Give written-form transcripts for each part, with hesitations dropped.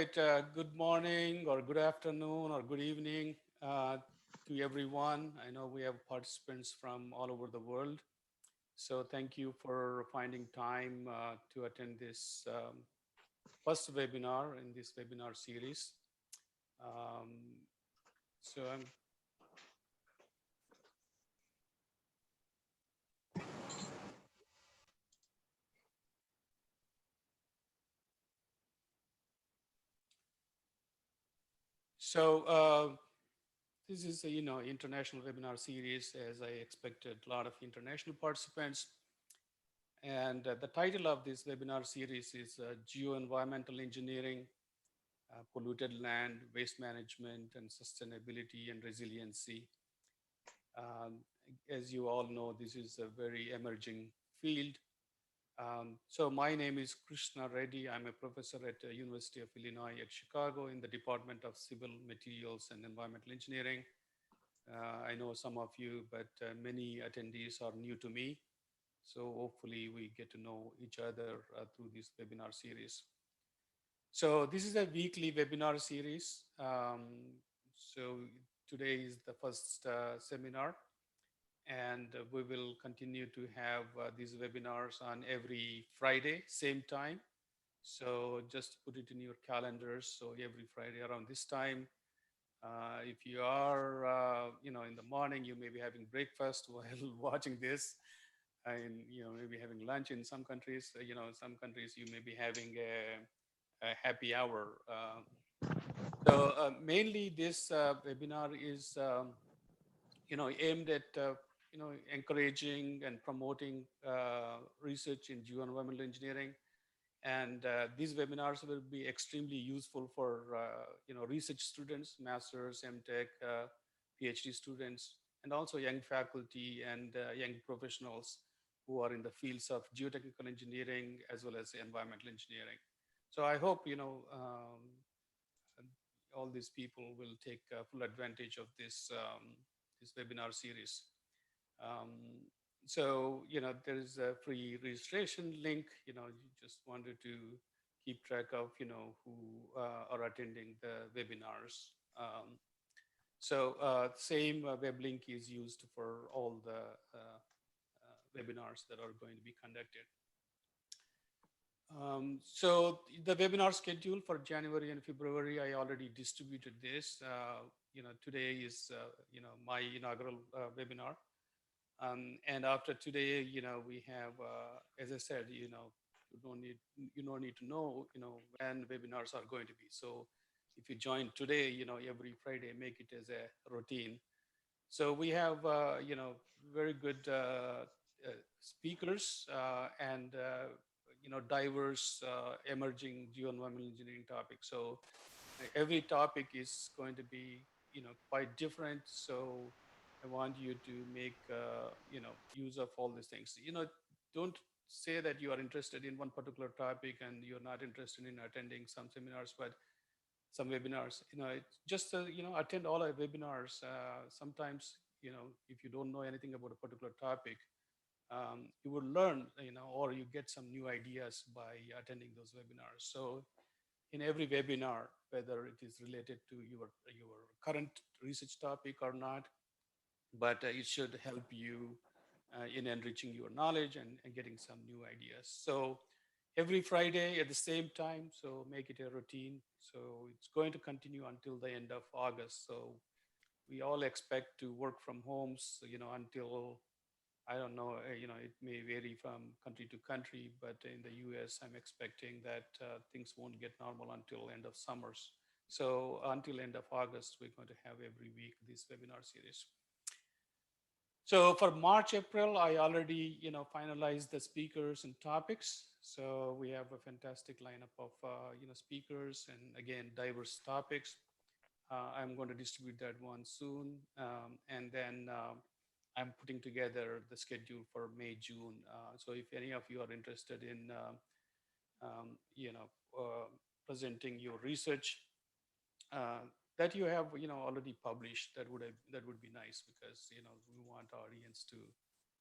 Right, good morning or good afternoon or good evening to everyone. I know we have participants from all over the world. So thank you for finding time to attend this first webinar in this webinar series. Um, so I'm so this is a international webinar series, as I expected a lot of international participants. And the title of this webinar series is Geoenvironmental Engineering, Polluted Land, Waste Management, and Sustainability and Resiliency. Um, as you all know, this is a very emerging field. So my name is Krishna Reddy. I'm a professor at the University of Illinois at Chicago in the Department of Civil Materials and Environmental Engineering. I know some of you, but many attendees are new to me. So hopefully we get to know each other through this webinar series. So this is a weekly webinar series. So today is the first seminar, and we will continue to have these webinars on every Friday, same time. So just put it in your calendars. So every Friday around this time, if you are, in the morning, you may be having breakfast while watching this, and maybe having lunch in some countries. Some countries you may be having a happy hour. So mainly this webinar is aimed at encouraging and promoting research in geoenvironmental engineering, and these webinars will be extremely useful for research students, masters, MTech, PhD students, and also young faculty and young professionals who are in the fields of geotechnical engineering as well as environmental engineering. So I hope all these people will take full advantage of this webinar series. Um, so, there is a free registration link. You just wanted to keep track of, who are attending the webinars. So same web link is used for all the webinars that are going to be conducted. So the webinar schedule for January and February, I already distributed this. Today is, my inaugural webinar. And after today, we have, as I said, you don't need to know, when webinars are going to be. So if you join today, every Friday, make it as a routine. So we have, very good speakers and, diverse emerging geoenvironmental engineering topics. So every topic is going to be, quite different. So I want you to make, use of all these things. Don't say that you are interested in one particular topic and you're not interested in attending some seminars, but some webinars, just, attend all our webinars. Sometimes, if you don't know anything about a particular topic, you will learn, or you get some new ideas by attending those webinars. So in every webinar, whether it is related to your current research topic or not, but it should help you in enriching your knowledge and getting some new ideas. So every Friday at the same time, so make it a routine. So it's going to continue until the end of August. So we all expect to work from homes, until, I don't know, it may vary from country to country, but in the US, I'm expecting that things won't get normal until end of summers. So until end of August, we're going to have every week this webinar series. So for March, April, I already, finalized the speakers and topics. So we have a fantastic lineup of, speakers and again, diverse topics. I'm going to distribute that one soon. And then I'm putting together the schedule for May, June. So if any of you are interested in, presenting your research, uh, that you have, already published, that would be nice, because, we want our audience to,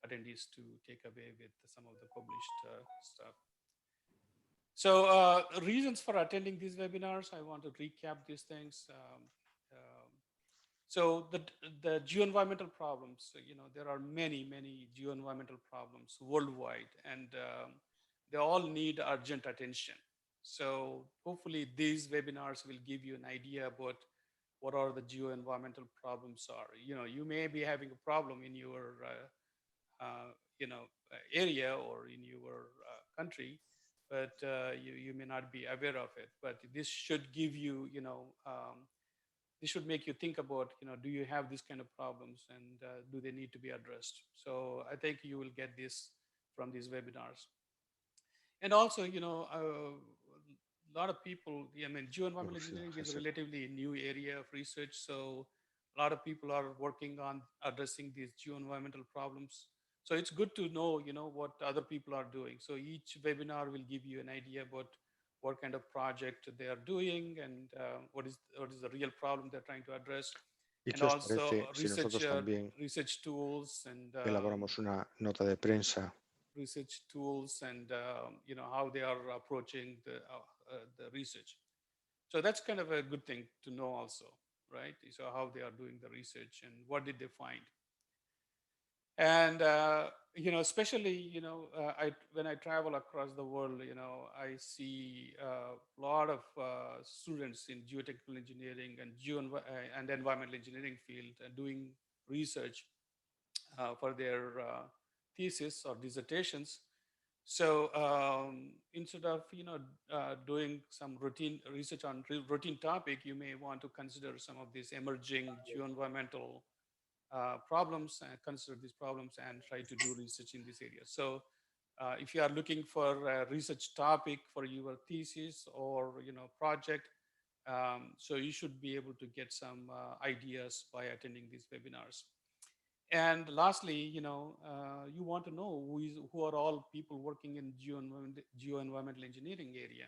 attendees to take away with some of the published stuff. So reasons for attending these webinars, I want to recap these things. So the geoenvironmental problems, there are many geoenvironmental problems worldwide, and they all need urgent attention. So hopefully these webinars will give you an idea about what are the geoenvironmental problems are. You may be having a problem in your area or in your country, but you may not be aware of it. But this should give you, this should make you think about, do you have these kind of problems, and do they need to be addressed? So I think you will get this from these webinars. And also, a lot of people, I mean, geoenvironmental engineering is a relatively new area of research. So a lot of people are working on addressing these geoenvironmental problems. So it's good to know, what other people are doing. So each webinar will give you an idea about what kind of project they are doing, and what is the real problem they're trying to address, ¿Y and qué os also parece si nosotros también research tools and elaboramos una nota de prensa how they are approaching the research? So that's kind of a good thing to know also, right? So how they are doing the research and what did they find. And especially when I travel across the world, I see a lot of students in geotechnical engineering and and environmental engineering field doing research for their thesis or dissertations. So instead of doing some routine research on routine topic, you may want to consider some of these emerging geoenvironmental problems, and consider these problems and try to do research in this area. So if you are looking for a research topic for your thesis or project, so you should be able to get some ideas by attending these webinars. And lastly, you want to know who are all people working in geoenvironmental engineering area.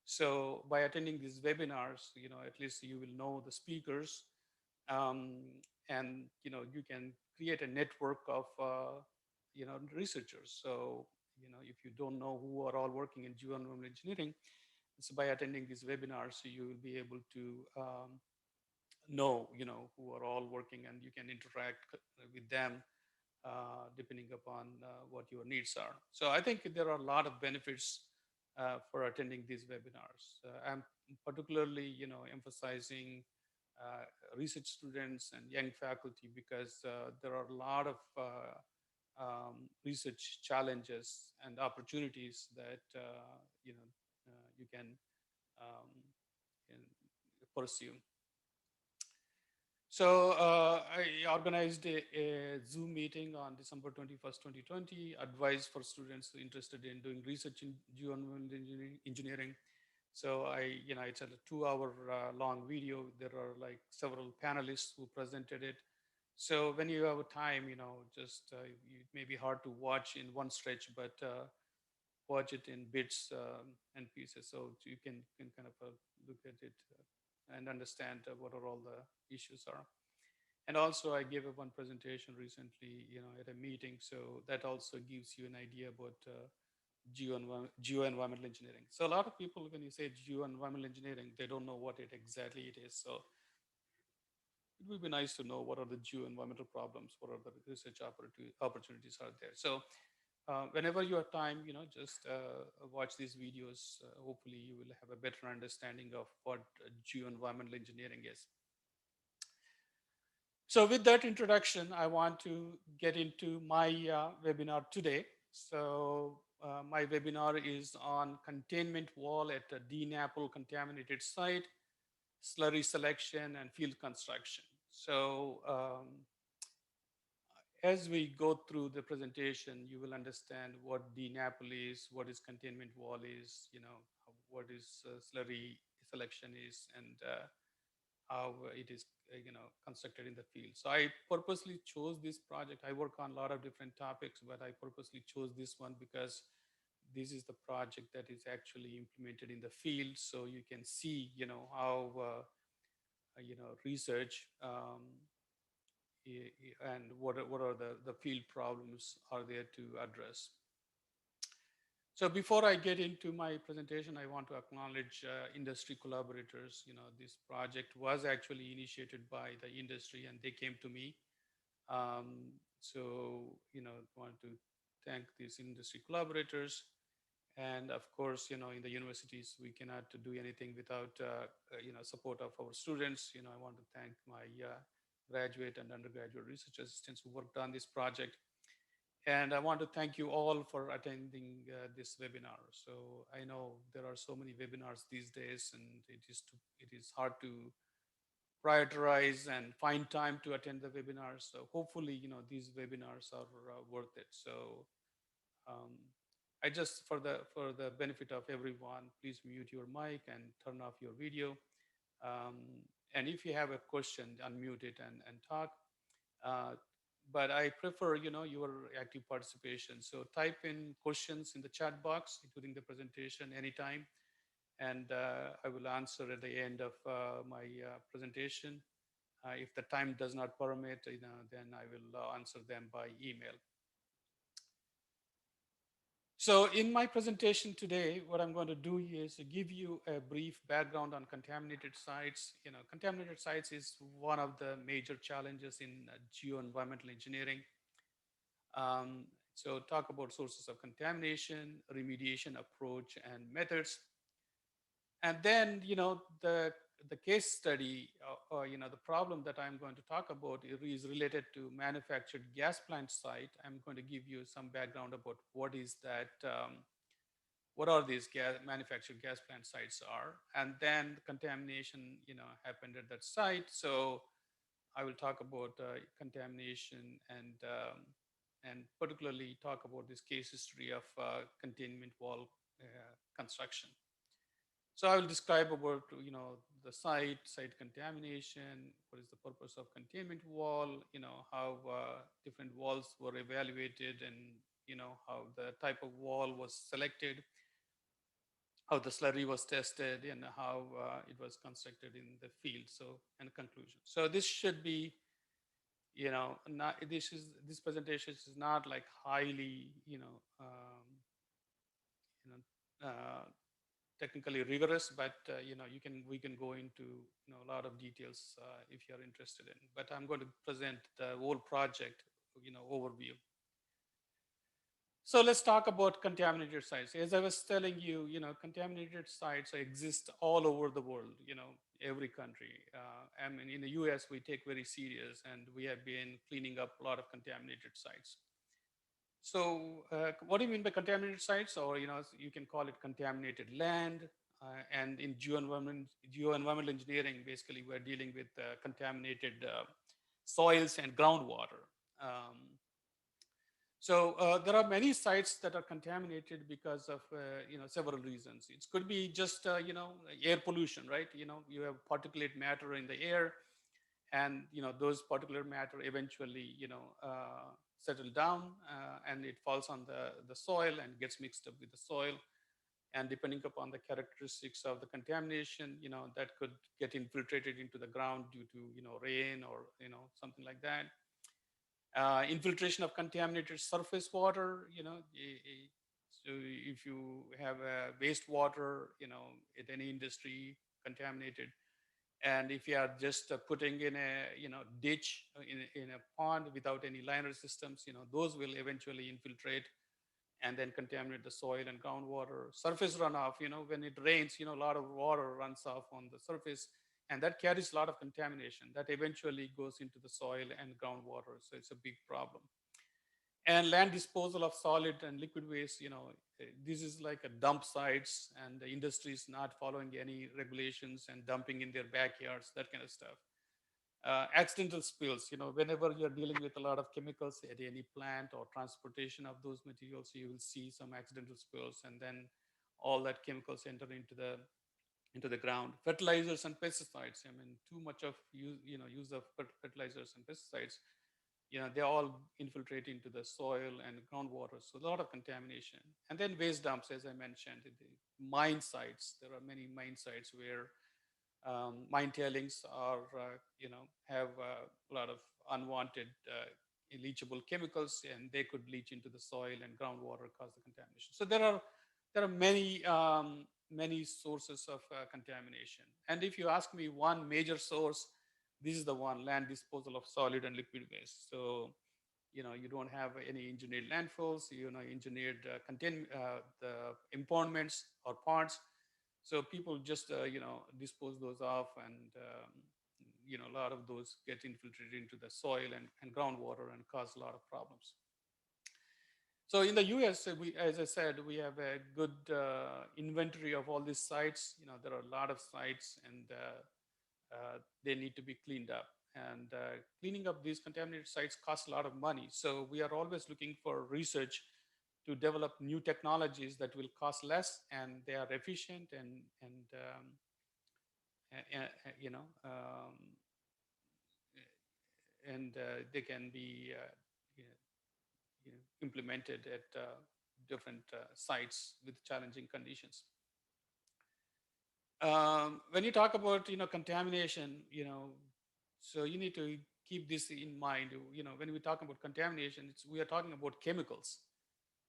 So by attending these webinars, at least you will know the speakers, um, and you can create a network of researchers. So if you don't know who are all working in geoenvironmental engineering, so by attending these webinars, you will be able to know who are all working, and you can interact with them depending upon what your needs are. So I think there are a lot of benefits for attending these webinars. I'm particularly, emphasizing research students and young faculty, because there are a lot of research challenges and opportunities that you can um, pursue. So I organized a Zoom meeting on December 21st, 2020, advice for students interested in doing research in geoenvironmental engineering. So it's a 2 hour long video. There are like several panelists who presented it. So when you have a time, just it may be hard to watch in one stretch, but watch it in bits and pieces, so you can kind of look at it and understand what are all the issues are. And also, I gave one presentation recently, at a meeting, so that also gives you an idea about geoenvironmental engineering. So a lot of people, when you say geoenvironmental engineering, they don't know what it exactly it is. So it would be nice to know what are the geoenvironmental problems, what are the research opportunities are there. So whenever you have time, just watch these videos. Hopefully, you will have a better understanding of what geoenvironmental engineering is. So with that introduction, I want to get into my webinar today. So my webinar is on containment wall at a DNAPL-Contaminated site, slurry selection, and field construction. So as we go through the presentation, you will understand what DNAPL is, what is containment wall is, what is slurry selection is, and how it is constructed in the field. So I purposely chose this project. I work on a lot of different topics, but I purposely chose this one because this is the project that is actually implemented in the field. So you can see how research and what are the field problems are there to address. So before I get into my presentation, I want to acknowledge industry collaborators. This project was actually initiated by the industry, and they came to me. So, want to thank these industry collaborators. And of course, in the universities, we cannot do anything without, support of our students. I want to thank my graduate and undergraduate research assistants who worked on this project. And I want to thank you all for attending this webinar. So I know there are so many webinars these days, and it is hard to prioritize and find time to attend the webinars. So hopefully, these webinars are worth it. So um, I just, for the benefit of everyone, please mute your mic and turn off your video. Um, and if you have a question, unmute it and talk. Uh, but I prefer, your active participation. So type in questions in the chat box during the presentation anytime, and I will answer at the end of my presentation. If the time does not permit, then I will answer them by email. So in my presentation today, what I'm going to do is to give you a brief background on contaminated sites. Contaminated sites is one of the major challenges in geoenvironmental engineering. Um, so talk about sources of contamination, remediation approach and methods. And then, the case study, the problem that I'm going to talk about is related to manufactured gas plant site. I'm going to give you some background about what is that, what are these manufactured gas plant sites are, and then the contamination, happened at that site. So I will talk about contamination and particularly talk about this case history of containment wall construction. So I will describe about, the site contamination, what is the purpose of containment wall, how different walls were evaluated, and, how the type of wall was selected, how the slurry was tested, and how it was constructed in the field. So, and conclusion. So this should be, not, this presentation is not like highly, you know, technically rigorous, but we can go into a lot of details if you're interested in. But I'm going to present the whole project, overview. So let's talk about contaminated sites. As I was telling you, contaminated sites exist all over the world. Every country. I mean, in the U.S., we take very serious, and we have been cleaning up a lot of contaminated sites. So what do you mean by contaminated sites? Or, you can call it contaminated land. And in geoenvironmental engineering, basically, we're dealing with contaminated soils and groundwater. So there are many sites that are contaminated because of several reasons. It could be just air pollution, right? You have particulate matter in the air, and those particulate matter eventually settle down, and it falls on the soil and gets mixed up with the soil. And depending upon the characteristics of the contamination, that could get infiltrated into the ground due to rain or something like that. Infiltration of contaminated surface water, so if you have a wastewater, at any industry contaminated, and if you are just putting in a ditch in a pond without any liner systems, those will eventually infiltrate and then contaminate the soil and groundwater. Surface runoff, when it rains, a lot of water runs off on the surface, and that carries a lot of contamination that eventually goes into the soil and groundwater. So it's a big problem. And land disposal of solid and liquid waste, this is like a dump sites, and the industry is not following any regulations and dumping in their backyards, that kind of stuff. Accidental spills, whenever you're dealing with a lot of chemicals at any plant or transportation of those materials, you will see some accidental spills, and then all that chemicals enter into the ground. Fertilizers and pesticides, I mean, too much of use of fertilizers and pesticides, they all infiltrate into the soil and groundwater. So a lot of contamination. And then waste dumps, as I mentioned, the mine sites. There are many mine sites where mine tailings are, have a lot of unwanted leachable chemicals, and they could leach into the soil and groundwater, cause the contamination. So there are there are many sources of contamination. And if you ask me one major source, this is the one: land disposal of solid and liquid waste. So you don't have any engineered landfills, engineered the impoundments or ponds. So people just dispose those off, and a lot of those get infiltrated into the soil and groundwater and cause a lot of problems. So in the US, as I said, we have a good inventory of all these sites. There are a lot of sites, and they need to be cleaned up. And cleaning up these contaminated sites costs a lot of money. So we are always looking for research to develop new technologies that will cost less, and they are efficient, and they can be implemented at different sites with challenging conditions. When you talk about contamination, so you need to keep this in mind. When we talk about contamination, we are talking about chemicals.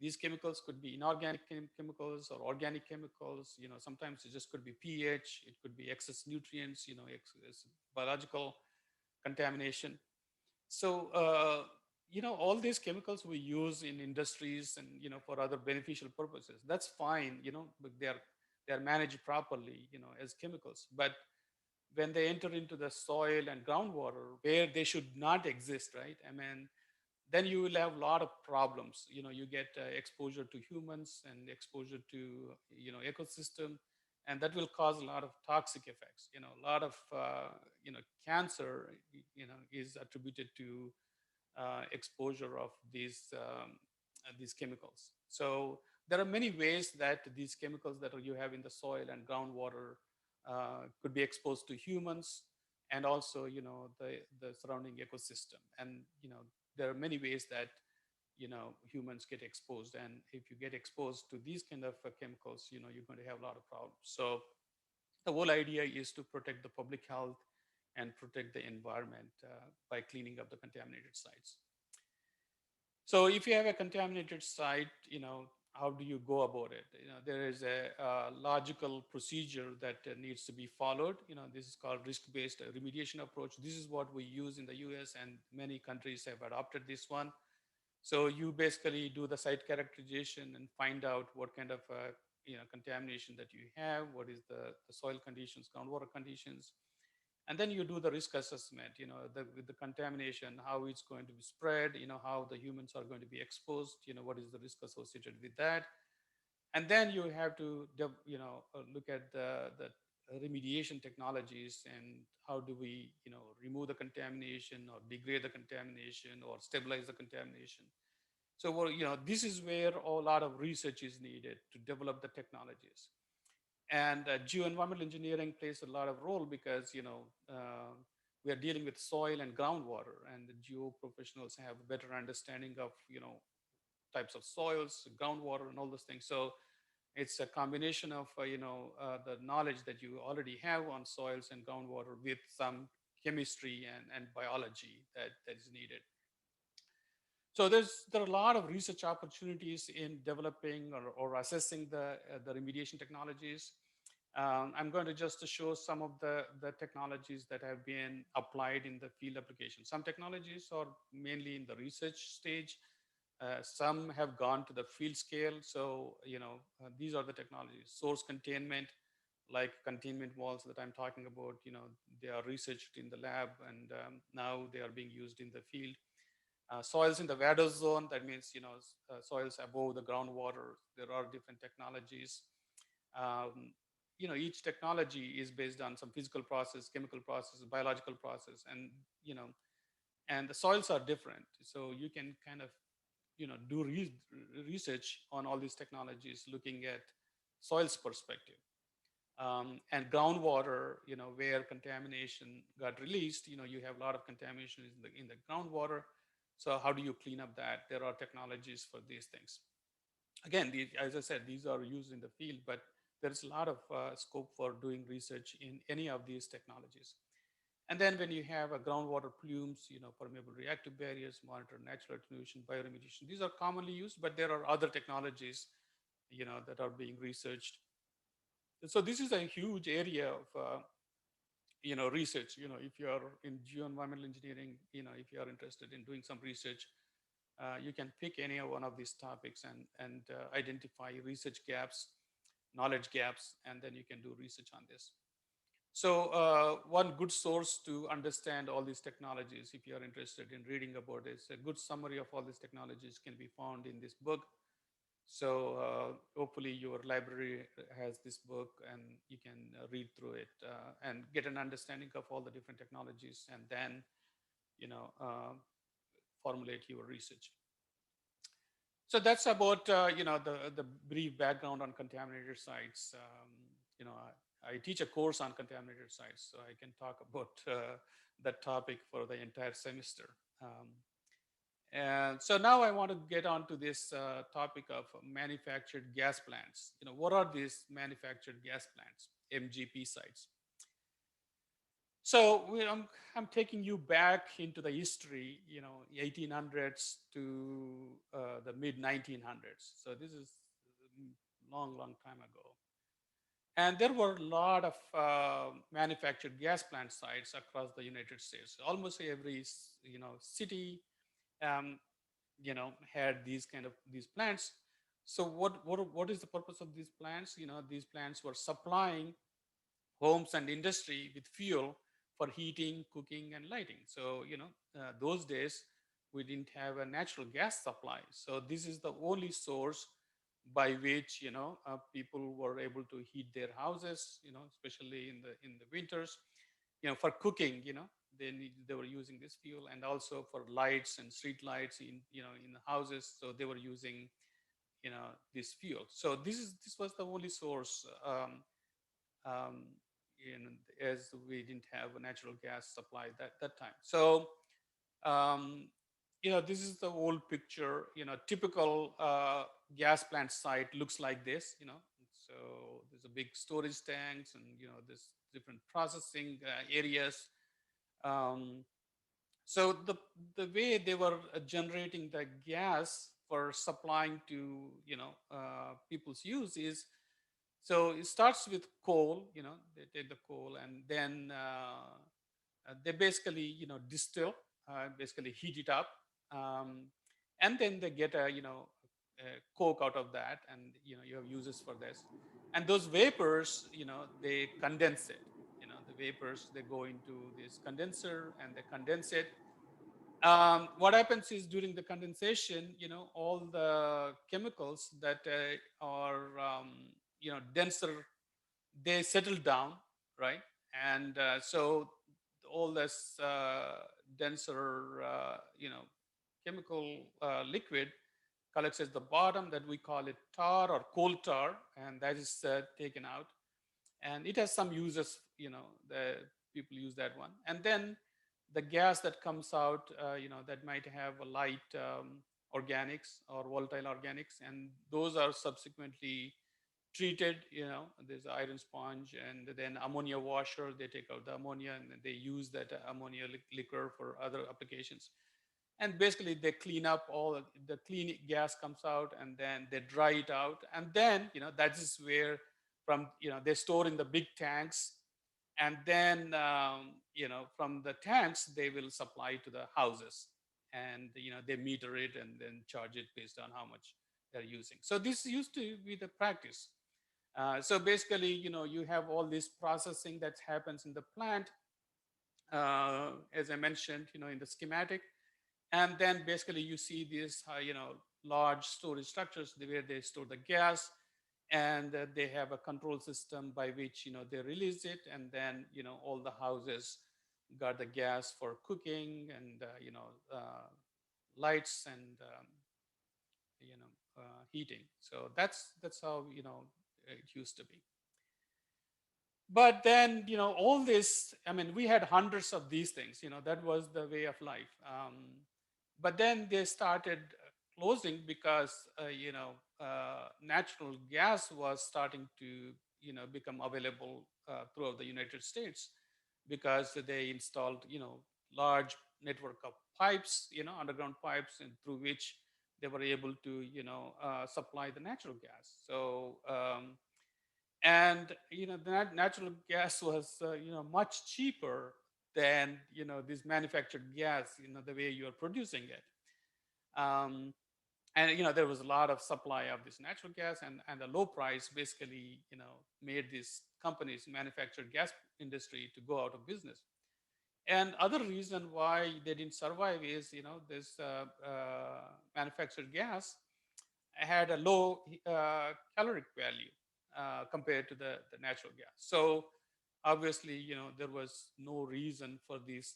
These chemicals could be inorganic chemicals or organic chemicals. Sometimes it just could be pH. It could be excess nutrients. Excess biological contamination. So all these chemicals we use in industries and for other beneficial purposes. That's fine. But they are managed properly. As chemicals, but when they enter into the soil and groundwater where they should not exist, right? I mean, then you will have a lot of problems. You get exposure to humans and exposure to ecosystem, and that will cause a lot of toxic effects. A lot of cancer is attributed to exposure of these chemicals. So there are many ways that these chemicals that you have in the soil and groundwater could be exposed to humans, and also the surrounding ecosystem. And there are many ways that humans get exposed, and if you get exposed to these kind of chemicals, you're going to have a lot of problems. So the whole idea is to protect the public health and protect the environment by cleaning up the contaminated sites. So if you have a contaminated site, how do you go about it? There is a logical procedure that needs to be followed. This is called risk-based remediation approach. This is what we use in the US, and many countries have adopted this one. So you basically do the site characterization and find out what kind of contamination that you have, what is the soil conditions, groundwater conditions, and then you do the risk assessment. With the contamination, how it's going to be spread, how the humans are going to be exposed, what is the risk associated with that. And then you have to look at the remediation technologies, and how do we remove the contamination or degrade the contamination or stabilize the contamination. So this is where a lot of research is needed to develop the technologies. And geoenvironmental engineering plays a lot of role, because we are dealing with soil and groundwater, and the geo professionals have a better understanding of types of soils, groundwater, and all those things. So it's a combination of the knowledge that you already have on soils and groundwater with some chemistry and biology that is needed. So there are a lot of research opportunities in developing or assessing the remediation technologies. I'm going to just show some of the technologies that have been applied in the field application. Some technologies are mainly in the research stage. Some have gone to the field scale. So these are the technologies. Source containment, like containment walls that I'm talking about. They are researched in the lab, and now they are being used in the field. Soils in the Vadose zone, that means soils above the groundwater. There are different technologies. Each technology is based on some physical process, chemical process, biological process, and the soils are different. So you can kind of do research on all these technologies, looking at soils perspective. And groundwater, where contamination got released, you have a lot of contamination in the groundwater. So how do you clean up that? There are technologies for these things. Again, as I said, these are used in the field, but there's a lot of scope for doing research in any of these technologies. And then when you have a groundwater plumes, permeable reactive barriers, monitor natural attenuation, bioremediation, these are commonly used, but there are other technologies that are being researched. So this is a huge area of research. If you are in geoenvironmental engineering, if you are interested in doing some research, you can pick any one of these topics and identify research gaps, knowledge gaps, and then you can do research on this. So one good source to understand all these technologies, if you are interested in reading about this, a good summary of all these technologies can be found in this book. So hopefully your library has this book and you can read through it and get an understanding of all the different technologies, and then you know uh, formulate your research. So that's about the brief background on contaminated sites. I teach a course on contaminated sites, so I can talk about that topic for the entire semester. And so now I want to get on to this topic of manufactured gas plants. What are these manufactured gas plants, MGP sites? So I'm taking you back into the history, 1800s to the mid 1900s. So this is a long, long time ago. And there were a lot of manufactured gas plant sites across the United States. Almost every, city, um, had these plants. So what is the purpose of these plants? These plants were supplying homes and industry with fuel for heating, cooking, and lighting. So, those days we didn't have a natural gas supply. So this is the only source by which, people were able to heat their houses, especially in the winters. For cooking, they were using this fuel, and also for lights and street lights in the houses. So they were using, this fuel. So this was the only source. Um, as we didn't have a natural gas supply that time. So, um, this is the old picture. Typical gas plant site looks like this. So there's a big storage tanks, and there's different processing areas. Um, so the way they were generating the gas for supplying to people's use is, so it starts with coal. They take the coal, and then they basically distill, basically heat it up, um, and then they get a coke out of that, and you have uses for this. And those vapors, they condense it. The vapors, they go into this condenser and they condense it. What happens is, during the condensation, all the chemicals that are denser, they settle down, right? And so all this denser chemical liquid collects at the bottom, that we call it tar or coal tar, and that is taken out. And it has some uses. The people use that one. And then the gas that comes out, that might have a light organics or volatile organics, and those are subsequently treated. There's iron sponge, and then ammonia washer. They take out the ammonia, and then they use that ammonia liquor for other applications. And basically they clean up all the clean gas comes out, and then they dry it out, and then that is where, from they store in the big tanks, and then from the tanks they will supply to the houses, and they meter it and then charge it based on how much they're using. So this used to be the practice. So basically, you have all this processing that happens in the plant, as I mentioned, in the schematic. And then basically you see these, large storage structures where they store the gas, and they have a control system by which, they release it. And then, all the houses got the gas for cooking and, lights and, heating. So that's how, it used to be. But then, all this, I mean, we had hundreds of these things. That was the way of life. But then they started closing because natural gas was starting to become available throughout the United States, because they installed large network of pipes, underground pipes, and through which they were able to, supply the natural gas. So, and the natural gas was, much cheaper than, this manufactured gas, the way you are producing it. Um, and there was a lot of supply of this natural gas, and the low price basically made these companies, manufactured gas industry, to go out of business. And other reason why they didn't survive is this manufactured gas had a low caloric value compared to the natural gas. So obviously there was no reason for these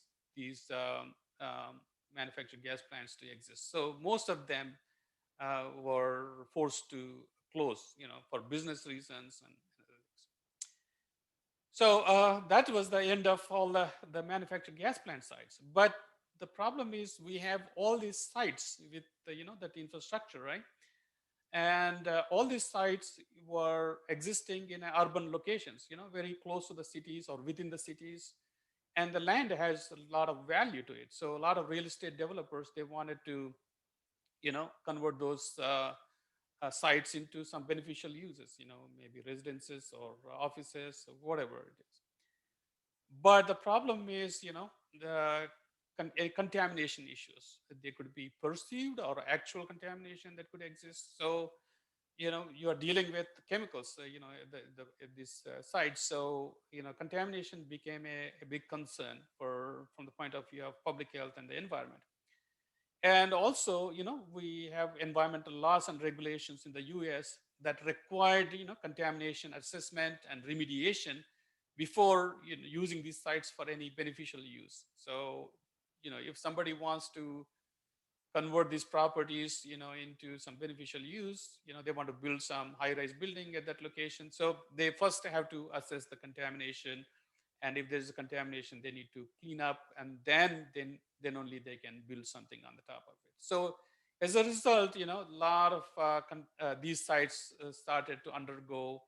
manufactured gas plants to exist. So most of them were forced to close, for business reasons and other things. So that was the end of all the manufactured gas plant sites. But the problem is we have all these sites with that infrastructure, right? And all these sites were existing in urban locations, very close to the cities or within the cities. And the land has a lot of value to it. So a lot of real estate developers, they wanted to convert those sites into some beneficial uses, maybe residences or offices or whatever it is. But the problem is, the contamination issues. They could be perceived or actual contamination that could exist. So, you are dealing with chemicals, these sites. So, contamination became a big concern from the point of view of public health and the environment. And also, we have environmental laws and regulations in the US that required, contamination assessment and remediation before using these sites for any beneficial use. So, if somebody wants to convert these properties, into some beneficial use, they want to build some high-rise building at that location. So they first have to assess the contamination, and if there's a contamination, they need to clean up, and then only they can build something on the top of it. So as a result, a lot of these sites started to undergo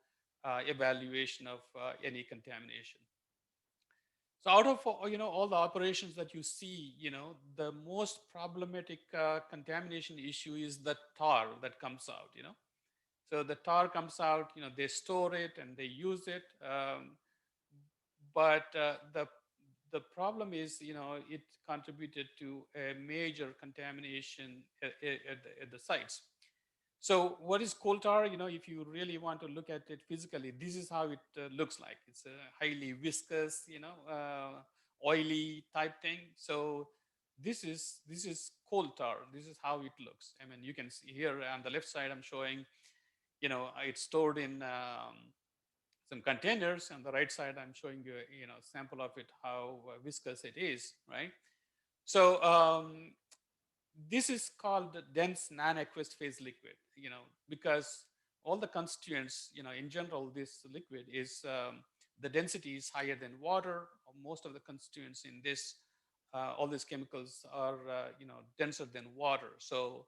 evaluation of any contamination. So out of all the operations that you see, the most problematic contamination issue is the tar that comes out. So the tar comes out, they store it and they use it. But the problem is, it contributed to a major contamination at the sites. So what is coal tar? If you really want to look at it physically, this is how it looks like. It's a highly viscous, oily type thing. So this is coal tar. This is how it looks. I mean, you can see here on the left side, I'm showing, it's stored in some containers. On the right side, I'm showing you, sample of it, how viscous it is, right? So this is called the dense non-aqueous phase liquid, because all the constituents, in general, this liquid is, the density is higher than water. Most of the constituents in this, all these chemicals are, denser than water. So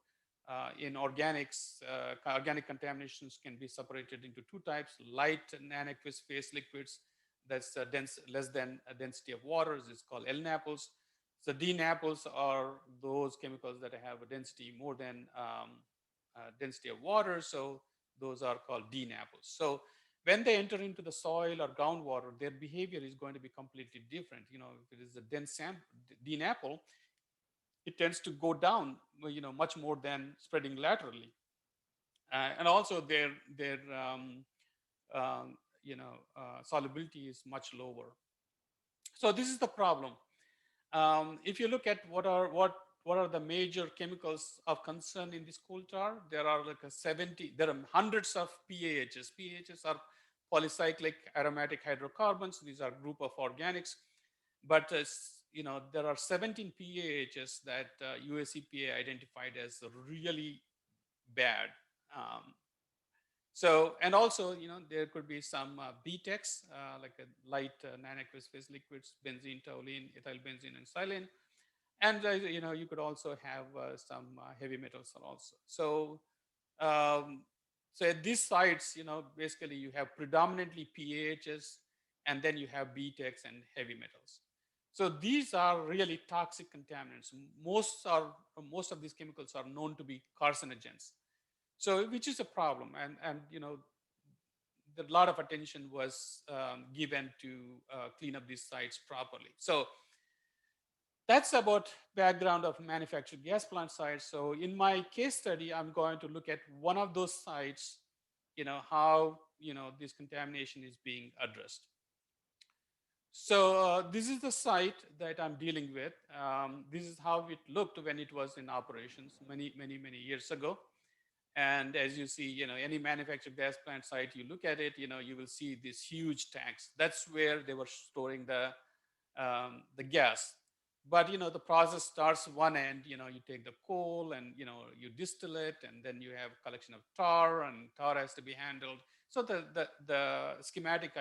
in organics, organic contaminations can be separated into two types: light non-aqueous phase liquids, that's dense, less than a density of water, is called LNAPLs. So DNAPLs are those chemicals that have a density more than density of water. So those are called DNAPLs. So when they enter into the soil or groundwater, their behavior is going to be completely different. If it is a dense DNAPL, it tends to go down, much more than spreading laterally. And also their solubility is much lower. So this is the problem. If you look at what are the major chemicals of concern in this coal tar, there are like 70. There are hundreds of PAHs. PAHs are polycyclic aromatic hydrocarbons. These are group of organics, but there are 17 PAHs that US EPA identified as really bad. Um, so, and also, there could be some BTEX, like a light non-aqueous phase liquids, benzene, toluene, ethyl benzene, and xylene. And, you could also have some heavy metals also. So, so at these sites, basically you have predominantly PAHs, and then you have BTEX and heavy metals. So these are really toxic contaminants. Most of these chemicals are known to be carcinogens. So which is a problem, and a lot of attention was given to clean up these sites properly. So that's about background of manufactured gas plant sites. So in my case study, I'm going to look at one of those sites, how this contamination is being addressed. So this is the site that I'm dealing with. This is how it looked when it was in operations many years ago. And as you see, any manufactured gas plant site, you look at it, you will see these huge tanks. That's where they were storing the gas. But the process starts one end. You take the coal and you distill it, and then you have collection of tar, and tar has to be handled. So the schematic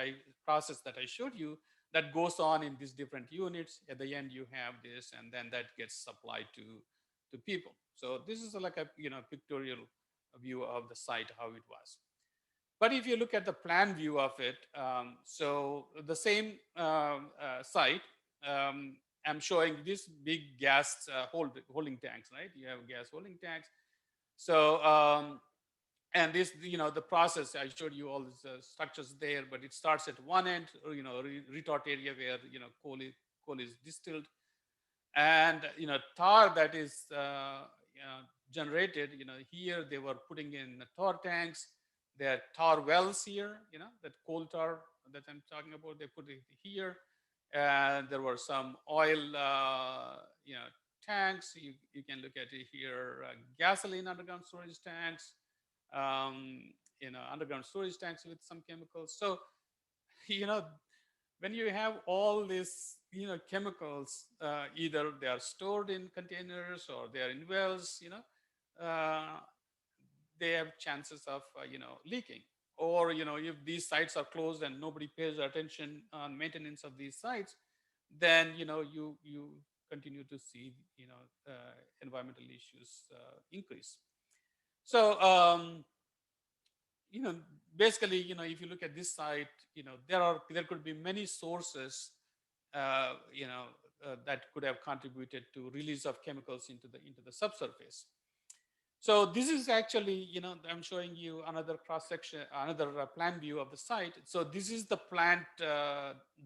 process that I showed you, that goes on in these different units. At the end, you have this, and then that gets supplied to people. So this is like a pictorial view of the site, how it was. But if you look at the plan view of it, so the same site, I'm showing this big gas holding tanks, right? You have gas holding tanks. So, and this, the process, I showed you all these structures there, but it starts at one end, retort area where, coal is distilled, and tar that is generated. Here they were putting in tar tanks. There are tar wells here, that coal tar that I'm talking about, they put it here. And there were some oil tanks. You can look at it here, gasoline underground storage tanks, underground storage tanks with some chemicals. So you know when you have all these chemicals, either they are stored in containers or they are in wells, uh, they have chances of leaking. Or if these sites are closed and nobody pays attention on maintenance of these sites, then you continue to see environmental issues increase. So you know basically, if you look at this site, there could be many sources that could have contributed to release of chemicals into the subsurface. So this is actually, I'm showing you another cross section, another plan view of the site. So this is the plant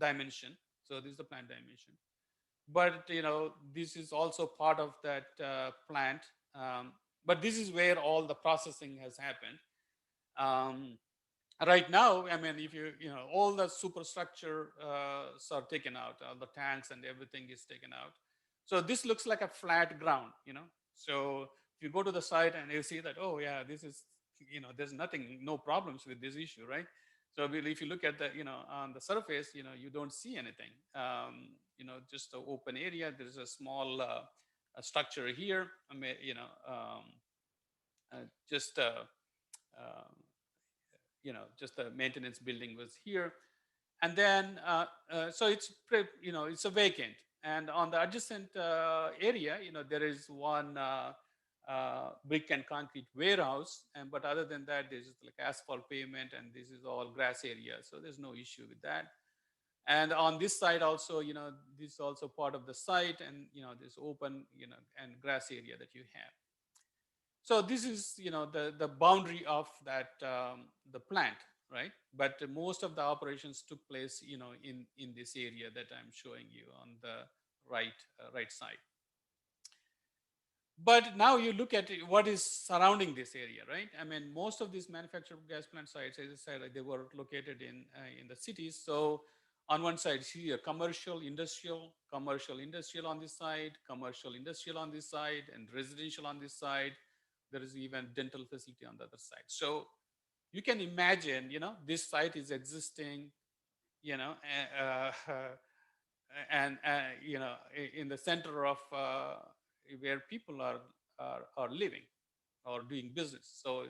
dimension. So this is the plant dimension. But this is also part of that plant. But this is where all the processing has happened. Um, right now, I mean, if all the superstructure are taken out, all the tanks and everything is taken out. So this looks like a flat ground. So if you go to the site and you see that, oh yeah, this is, there's nothing, no problems with this issue, right? So if you look at the, on the surface, you don't see anything. Just an open area. There's a small a structure here. I mean, just um, just the maintenance building was here. And then so it's a vacant. And on the adjacent area, there is one brick and concrete warehouse. And but other than that, there's just like asphalt pavement, and this is all grass area, so there's no issue with that. And on this side also, this is also part of the site, and this open and grass area that you have. So this is the boundary of that the plant, right? But most of the operations took place in this area that I'm showing you on the right side. But now you look at what is surrounding this area, right? I mean, most of these manufactured gas plant sites, as I said, they were located in the cities. So on one side here, commercial industrial on this side, commercial industrial on this side, and residential on this side. There is even dental facility on the other side. So you can imagine, this site is existing, you know, uh, and in the center of where people are living or doing business. So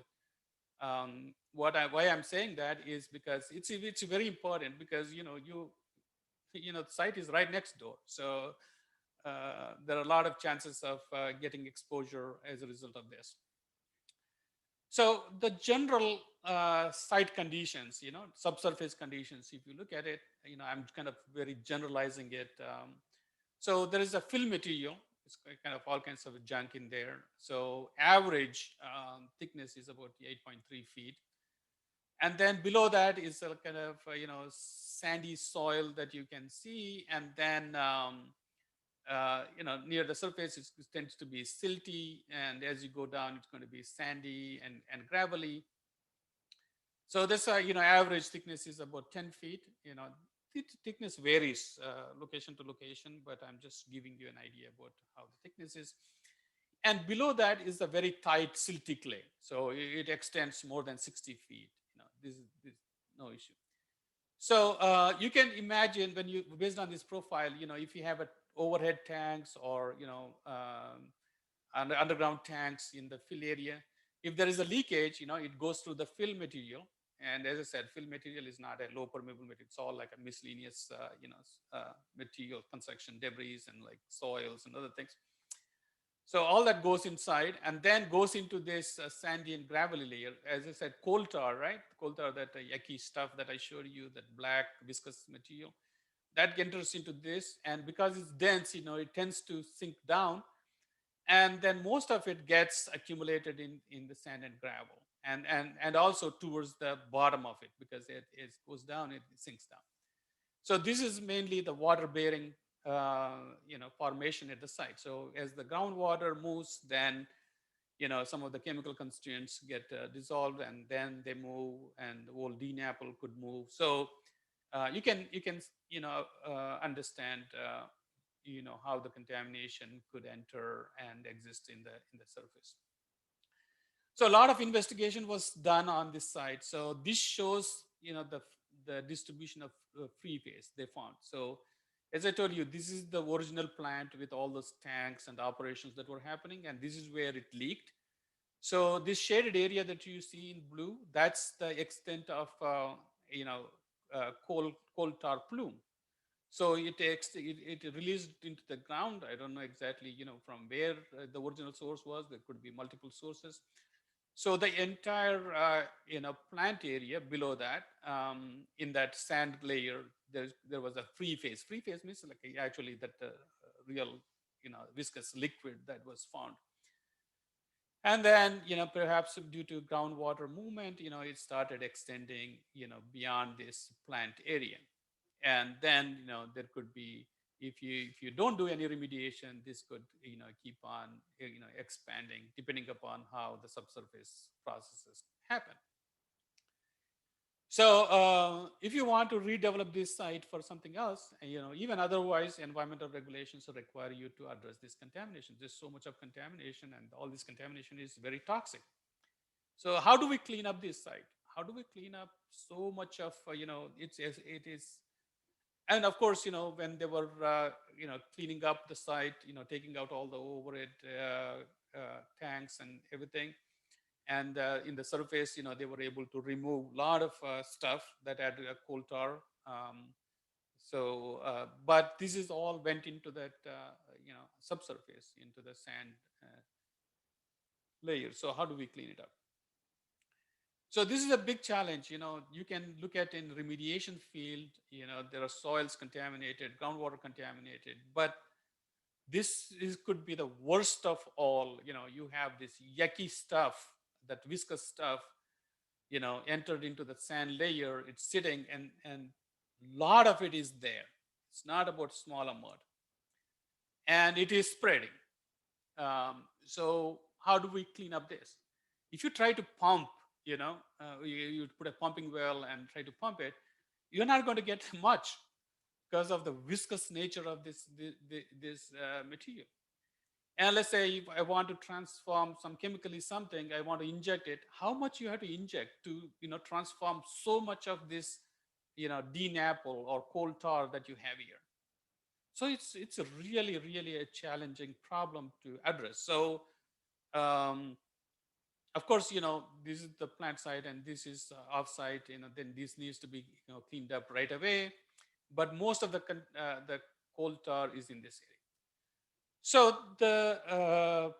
why I'm saying that is because it's very important, because the site is right next door. So there are a lot of chances of getting exposure as a result of this. So the general site conditions, subsurface conditions, if you look at it, I'm kind of very generalizing it. So there is a fill material. It's kind of all kinds of junk in there. So average thickness is about 8.3 feet. And then below that is a kind of, sandy soil that you can see. And then, near the surface, it tends to be silty. And as you go down, it's going to be sandy and gravelly. So this, average thickness is about 10 feet. Thickness varies location to location, but I'm just giving you an idea about how the thickness is. And below that is a very tight silty clay. So it extends more than 60 feet. This no issue. So you can imagine when you, based on this profile, if you have a overhead tanks or, underground tanks in the fill area. If there is a leakage, it goes through the fill material. And as I said, fill material is not a low permeable material. It's all like a miscellaneous, material, construction debris and like soils and other things. So all that goes inside and then goes into this sandy and gravelly layer. As I said, coal tar, right? Coal tar, that yucky stuff that I showed you, that black viscous material, that enters into this. And because it's dense, it tends to sink down, and then most of it gets accumulated in the sand and gravel, and also towards the bottom of it, because it goes down, it sinks down. So this is mainly the water bearing formation at the site. So as the groundwater moves, then some of the chemical constituents get dissolved, and then they move, and the whole DNAPL could move. So you can understand how the contamination could enter and exist in the surface. So a lot of investigation was done on this site. So this shows the distribution of free phase they found. So as I told you, this is the original plant with all those tanks and operations that were happening, and this is where it leaked. So this shaded area that you see in blue, that's the extent of coal tar plume. So it released into the ground. I don't know exactly from where the original source was. There could be multiple sources. So the entire plant area below that, in that sand layer, there was a free phase. Free phase means like actually that real viscous liquid that was found. And then, perhaps due to groundwater movement, it started extending, beyond this plant area. And then, there could be, if you don't do any remediation, this could, keep on, expanding depending upon how the subsurface processes happen. So if you want to redevelop this site for something else, even otherwise, environmental regulations require you to address this contamination. There's so much of contamination, and all this contamination is very toxic. So how do we clean up this site? How do we clean up so much of, it is, and of course, when they were, cleaning up the site, taking out all the overhead tanks and everything, and in the surface, they were able to remove a lot of stuff that had coal tar. But this is all went into that, subsurface, into the sand layer. So how do we clean it up? So this is a big challenge. You can look at in remediation field, there are soils contaminated, groundwater contaminated, but could be the worst of all. You have this yucky stuff, that viscous stuff, entered into the sand layer. It's sitting, and a lot of it is there. It's not about small amount, and it is spreading. So how do we clean up this? If you try to pump, you put a pumping well and try to pump it, you're not going to get much because of the viscous nature of this material. And let's say if I want to transform some chemically something, I want to inject it. How much you have to inject to transform so much of this DNAPL or coal tar that you have here? So it's a really a challenging problem to address. So um, of course, this is the plant site and this is off-site. Then this needs to be cleaned up right away. But most of the coal tar is in this area. So the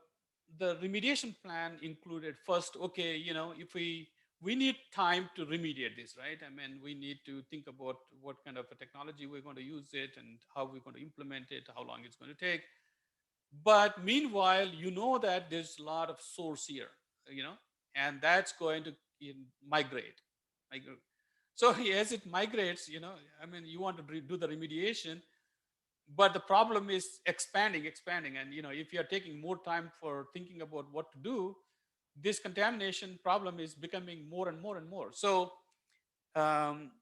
remediation plan included first, okay, if we we need time to remediate this, right? I mean, we need to think about what kind of a technology we're going to use it and how we're going to implement it, how long it's going to take. But meanwhile, you know that there's a lot of source here, and that's going to migrate. migrate. So as it migrates, I mean, you want to do the remediation, but the problem is expanding. And, if you're taking more time for thinking about what to do, this contamination problem is becoming more and more and more. So um,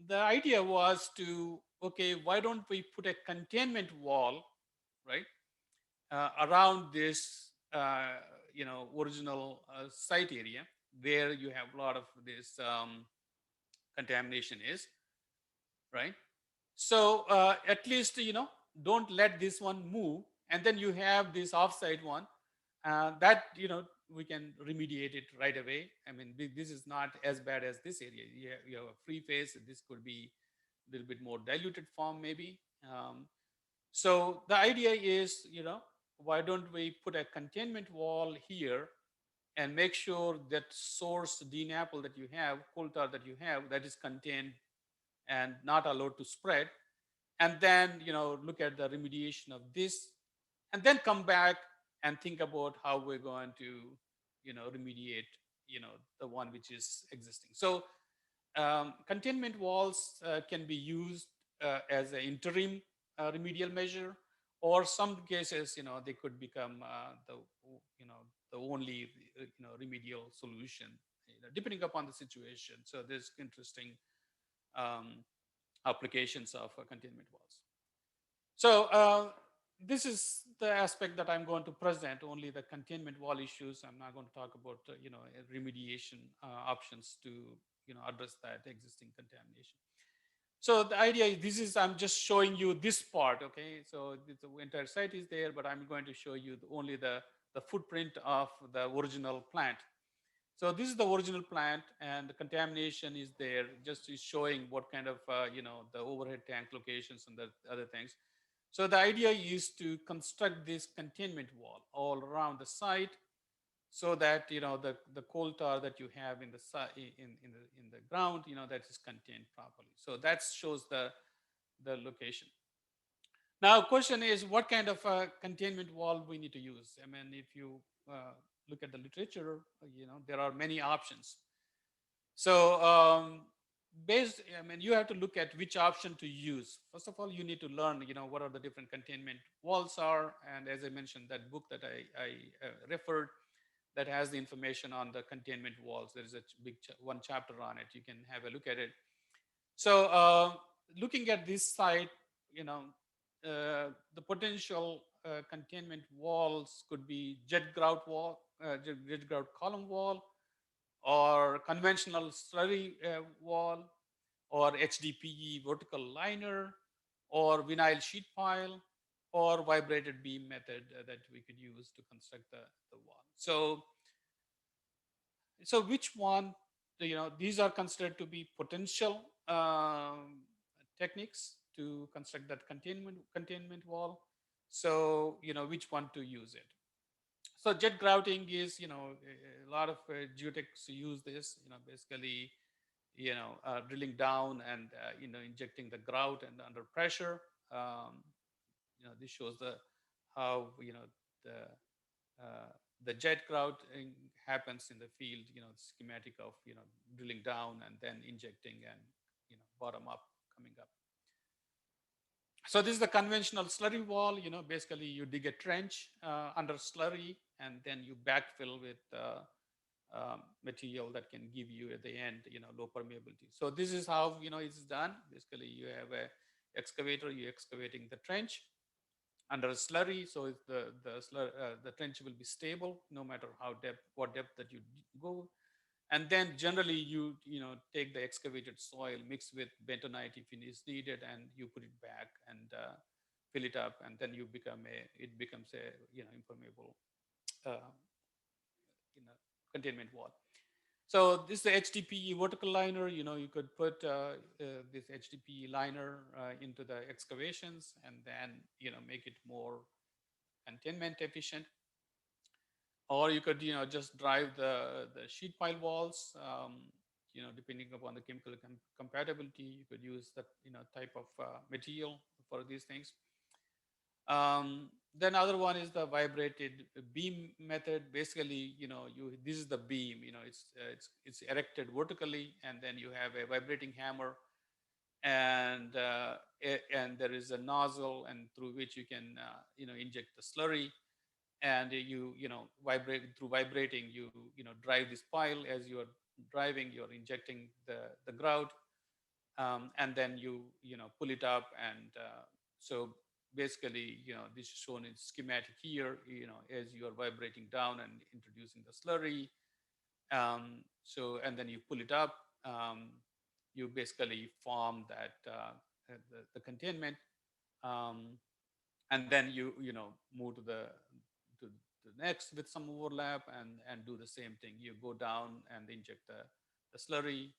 the idea was to, okay, why don't we put a containment wall, right, around this, original site area where you have a lot of this contamination is, right? So at least, don't let this one move. And then you have this offsite one that, we can remediate it right away. I mean, this is not as bad as this area. You have a free phase. This could be a little bit more diluted form maybe. So the idea is, why don't we put a containment wall here and make sure that source DNAPL that you have, coal tar that you have, that is contained and not allowed to spread. And then, look at the remediation of this, and then come back and think about how we're going to, remediate, the one which is existing. So containment walls can be used as an interim remedial measure, or some cases, they could become you know, the only, remedial solution, depending upon the situation. So there's interesting um, applications of containment walls. So this is the aspect that I'm going to present, only the containment wall issues. I'm not going to talk about, remediation options to, address that existing contamination. So the idea is, I'm just showing you this part, okay? So the entire site is there, but I'm going to show you only the footprint of the original plant. So this is the original plant, and the contamination is there, just is showing what kind of, the overhead tank locations and the other things. So the idea is to construct this containment wall all around the site, so that, the coal tar that you have in the in the ground, that is contained properly. So that shows the location. Now, question is, what kind of containment wall we need to use? I mean, if you look at the literature, there are many options. So, I mean, you have to look at which option to use. First of all, you need to learn, what are the different containment walls are. And as I mentioned, that book that I referred, that has the information on the containment walls. There is a big one chapter on it. You can have a look at it. So looking at this site, the potential containment walls could be jet grout wall, jet grout column wall, or conventional slurry wall, or HDPE vertical liner, or vinyl sheet pile, or vibrated beam method that we could use to construct the wall. So which one, these are considered to be potential techniques to construct that containment wall. So, which one to use it. So jet grouting is, a lot of geotechs use this, basically, drilling down and, injecting the grout and under pressure. Um, this shows how, the the jet grouting happens in the field, schematic of, drilling down and then injecting and, bottom up, coming up. So this is the conventional slurry wall. Basically you dig a trench under slurry, and then you backfill with material that can give you at the end, low permeability. So this is how, it's done. Basically you have a excavator, you're excavating the trench under a slurry. So the trench will be stable no matter what depth that you go. And then generally you take the excavated soil, mix with bentonite if it is needed, and you put it back and fill it up, and then it becomes a, impermeable uh, containment wall. So this is the HDPE vertical liner. You could put this HDPE liner into the excavations, and then make it more containment efficient. or you could just drive the sheet pile walls. Depending upon the chemical compatibility, you could use that type of material for these things. Then other one is the vibrated beam method. Basically, this is the beam. It's erected vertically, and then you have a vibrating hammer, and and there is a nozzle, and through which you can inject the slurry, and you vibrate through vibrating. You drive this pile. As you are driving, you're injecting the grout, and then you pull it up, and so basically this is shown in schematic here. As you are vibrating down and introducing the slurry, and then you pull it up, you basically form that the containment, um, and then you move to the next with some overlap, and do the same thing. You go down and inject the slurry,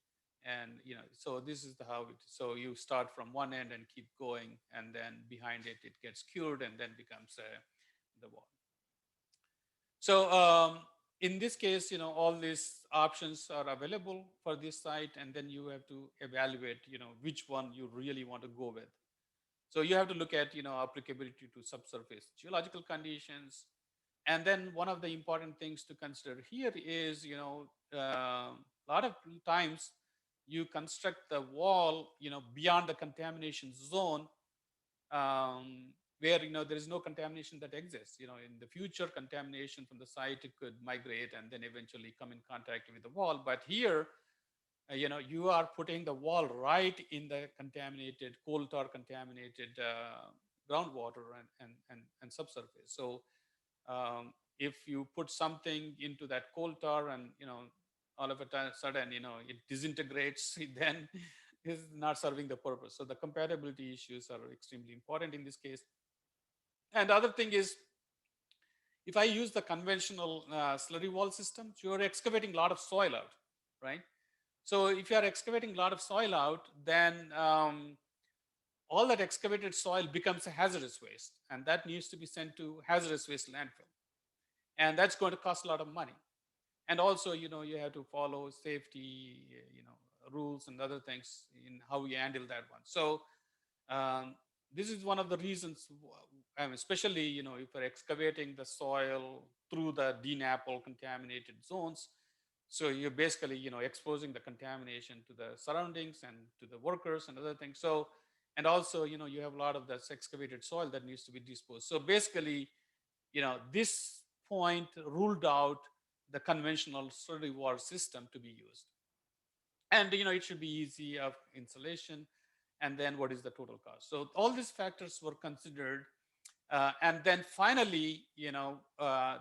and so this is how it. So you start from one end and keep going, and then behind it gets cured and then becomes the wall. So in this case, all these options are available for this site, and then you have to evaluate which one you really want to go with. So you have to look at applicability to subsurface geological conditions. And then one of the important things to consider here is a lot of times you construct the wall beyond the contamination zone, where there is no contamination that exists. In the future, contamination from the site could migrate and then eventually come in contact with the wall. But here, you are putting the wall right in the contaminated coal tar contaminated groundwater and subsurface. So if you put something into that coal tar, and all of a sudden it disintegrates, then is not serving the purpose. So the compatibility issues are extremely important in this case. And the other thing is, if I use the conventional slurry wall system, you're excavating a lot of soil out, right? So if you are excavating a lot of soil out, then all that excavated soil becomes a hazardous waste, and that needs to be sent to hazardous waste landfill, and that's going to cost a lot of money. And also, you have to follow safety, rules and other things in how you handle that one. So um, this is one of the reasons, especially if you're excavating the soil through the DNAPL contaminated zones. So you're basically exposing the contamination to the surroundings and to the workers and other things. So, and also you have a lot of this excavated soil that needs to be disposed. So basically, this point ruled out the conventional slurry wall system to be used. And it should be easy of installation, and then what is the total cost. So all these factors were considered, and then finally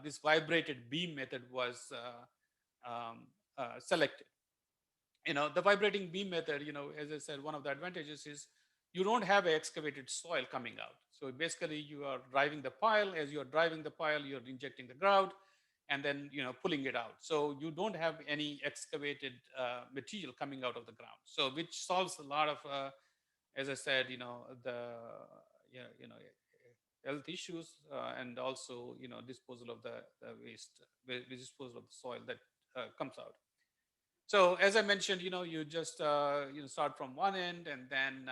this vibrated beam method was selected. The vibrating beam method, as I said, one of the advantages is you don't have excavated soil coming out. So basically you are driving the pile. As you're driving the pile, you're injecting the grout and then pulling it out. So you don't have any excavated material coming out of the ground. So which solves a lot of as I said, the health issues, and also disposal of the waste, disposal of the soil that comes out. So as I mentioned, you just start from one end, and then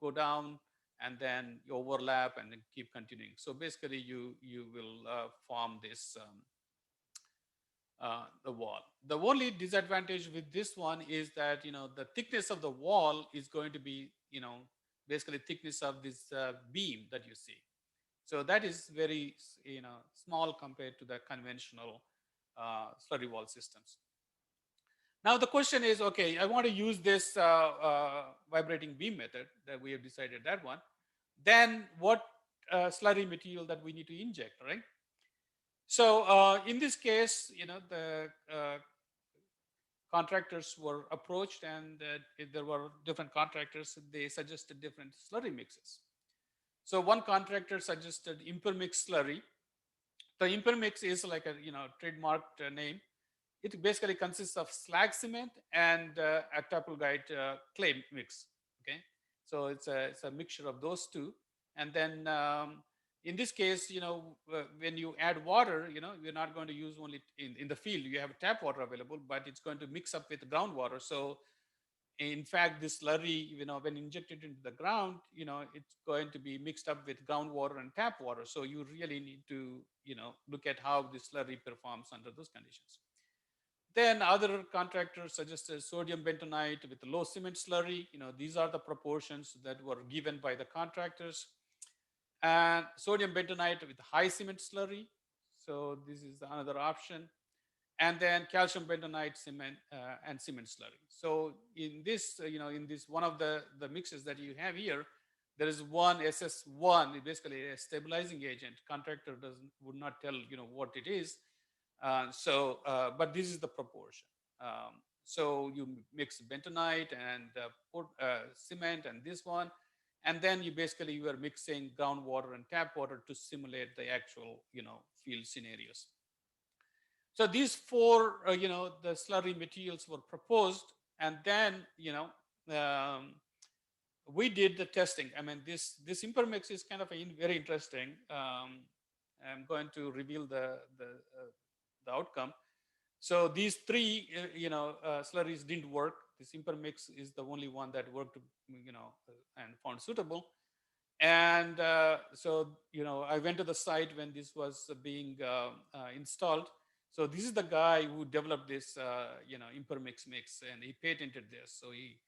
go down, and then you overlap and then keep continuing. So basically, you will form this the wall. The only disadvantage with this one is that the thickness of the wall is going to be basically thickness of this beam that you see. So that is very small compared to the conventional slurry wall systems. Now the question is, okay, I want to use this vibrating beam method that we have decided that one. Then what slurry material that we need to inject, right? So in this case, the contractors were approached, and there were different contractors. They suggested different slurry mixes. So one contractor suggested Impermix slurry. The Impermix is like a trademarked name. It basically consists of slag cement and a tapelgite clay mix. Okay, so it's a mixture of those two, and then In this case, when you add water, you're not going to use only in the field. You have tap water available, but it's going to mix up with groundwater. So in fact, this slurry, when injected into the ground, it's going to be mixed up with groundwater and tap water. So you really need to, look at how this slurry performs under those conditions. Then other contractors suggested sodium bentonite with low cement slurry. These are the proportions that were given by the contractors. And sodium bentonite with high cement slurry. So this is another option. And then calcium bentonite cement and cement slurry. So in this, in this one of the mixes that you have here, there is one SS1, basically a stabilizing agent. Contractor would not tell what it is. But this is the proportion. So you mix bentonite and put cement and this one, and then you are mixing groundwater and tap water to simulate the actual field scenarios. So these four the slurry materials were proposed, and then um, we did the testing. I mean, this Impermix is kind of very interesting. I'm going to reveal the outcome. So these three slurries didn't work. This Impermix is the only one that worked, and found suitable. And so I went to the site when this was being installed. So this is the guy who developed this Impermix mix, and he patented this. So he,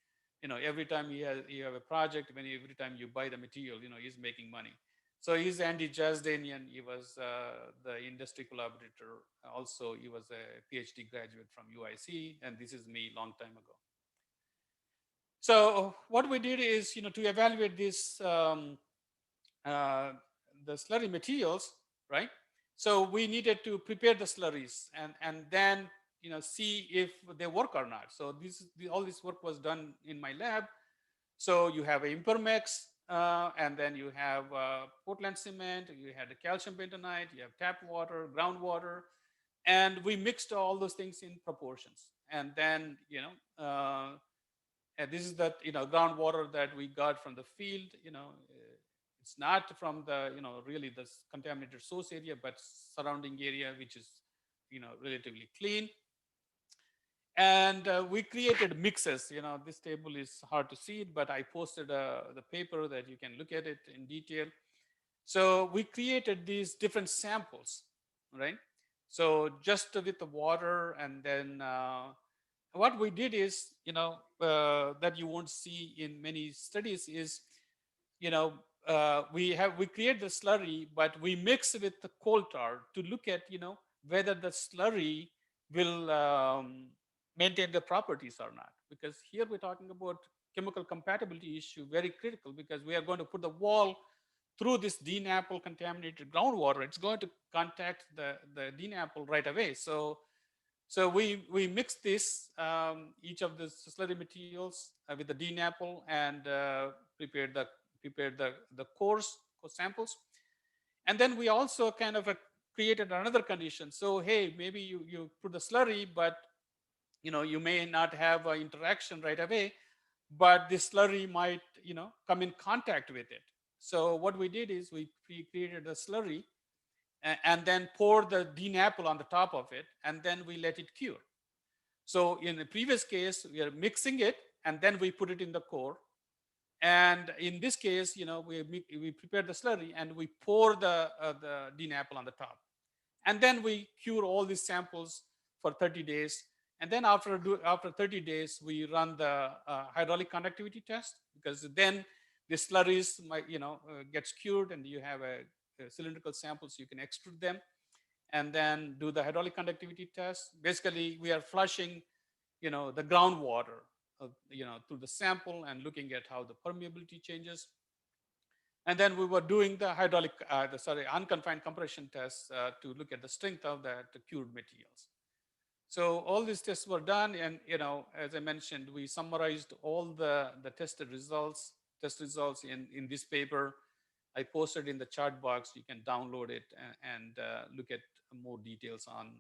every time you have a project, every time you buy the material, he's making money. So he's Andy Jazdanian. He was the industry collaborator. Also, he was a PhD graduate from UIC, and this is me long time ago. So what we did is, to evaluate this, the slurry materials, right? So we needed to prepare the slurries and then, see if they work or not. So all this work was done in my lab. So you have a Impermex, and then you have Portland cement, you had the calcium bentonite, you have tap water, groundwater, and we mixed all those things in proportions. And then, and this is that groundwater that we got from the field. It's not from the really the contaminated source area, but surrounding area, which is relatively clean. And we created mixes. This table is hard to see it, but I posted the paper that you can look at it in detail. So we created these different samples, right? So just with the water, and then what we did is, that you won't see in many studies is, we create the slurry, but we mix with the coal tar to look at, whether the slurry will maintain the properties or not. Because here we're talking about chemical compatibility issue, very critical, because we are going to put the wall through this DNAPL contaminated groundwater. It's going to contact the DNAPL right away. So we mix this, each of the slurry materials with the DNAPL, and prepared the core samples. And then we also kind of created another condition. So hey, maybe you put the slurry, but you may not have an interaction right away, but the slurry might come in contact with it. So what we did is we created a slurry, and then pour the DNAPL on the top of it, and then we let it cure. So in the previous case, we are mixing it, and then we put it in the core. And in this case, we prepare the slurry, and we pour the DNAPL on the top. And then we cure all these samples for 30 days. And then after 30 days, we run the hydraulic conductivity test, because then the slurries gets cured, and you have a cylindrical samples, you can extrude them, and then do the hydraulic conductivity test. Basically, we are flushing, the groundwater, through the sample, and looking at how the permeability changes. And then we were doing the unconfined compression tests to look at the strength of the cured materials. So all these tests were done, and as I mentioned, we summarized all the test results in this paper. I posted in the chat box. You can download it and look at more details on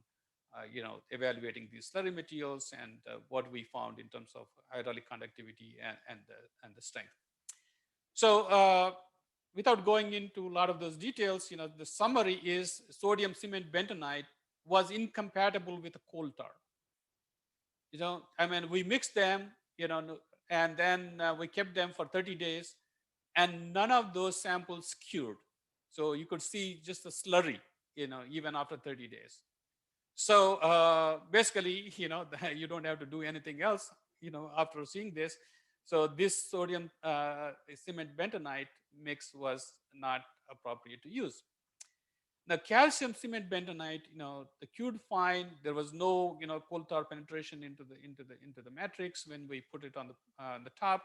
evaluating these slurry materials, and what we found in terms of hydraulic conductivity and the strength. So without going into a lot of those details, the summary is sodium cement bentonite was incompatible with a coal tar. I mean, we mixed them, and then we kept them for 30 days, and none of those samples cured. So you could see just a slurry, even after 30 days. So basically, you don't have to do anything else, after seeing this. So this sodium cement bentonite mix was not appropriate to use. The calcium cement bentonite, the cured fine. There was no, coal tar penetration into the matrix when we put it on the top.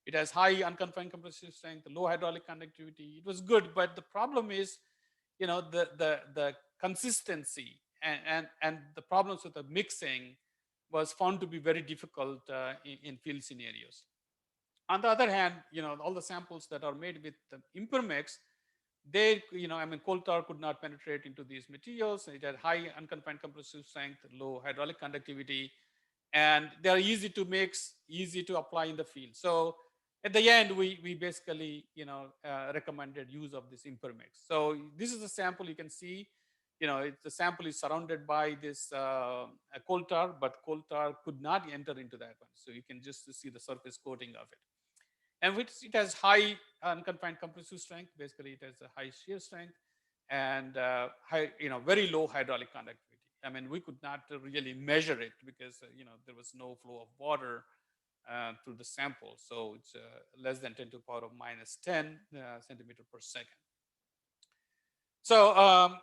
It has high unconfined compressive strength, low hydraulic conductivity. It was good, but the problem is, the consistency and the problems with the mixing was found to be very difficult in field scenarios. On the other hand, all the samples that are made with the Impermex, they, I mean, coal tar could not penetrate into these materials. It had high unconfined compressive strength, low hydraulic conductivity, and they are easy to mix, easy to apply in the field. So at the end, we basically, recommended use of this Impermex. So this is a sample you can see. The sample is surrounded by this coal tar, but coal tar could not enter into that one. So you can just see the surface coating of it. And which it has high unconfined compressive strength. Basically, it has a high shear strength and high, very low hydraulic conductivity. I mean, we could not really measure it because there was no flow of water through the sample. So it's less than 10 to the power of minus 10 centimeter per second. So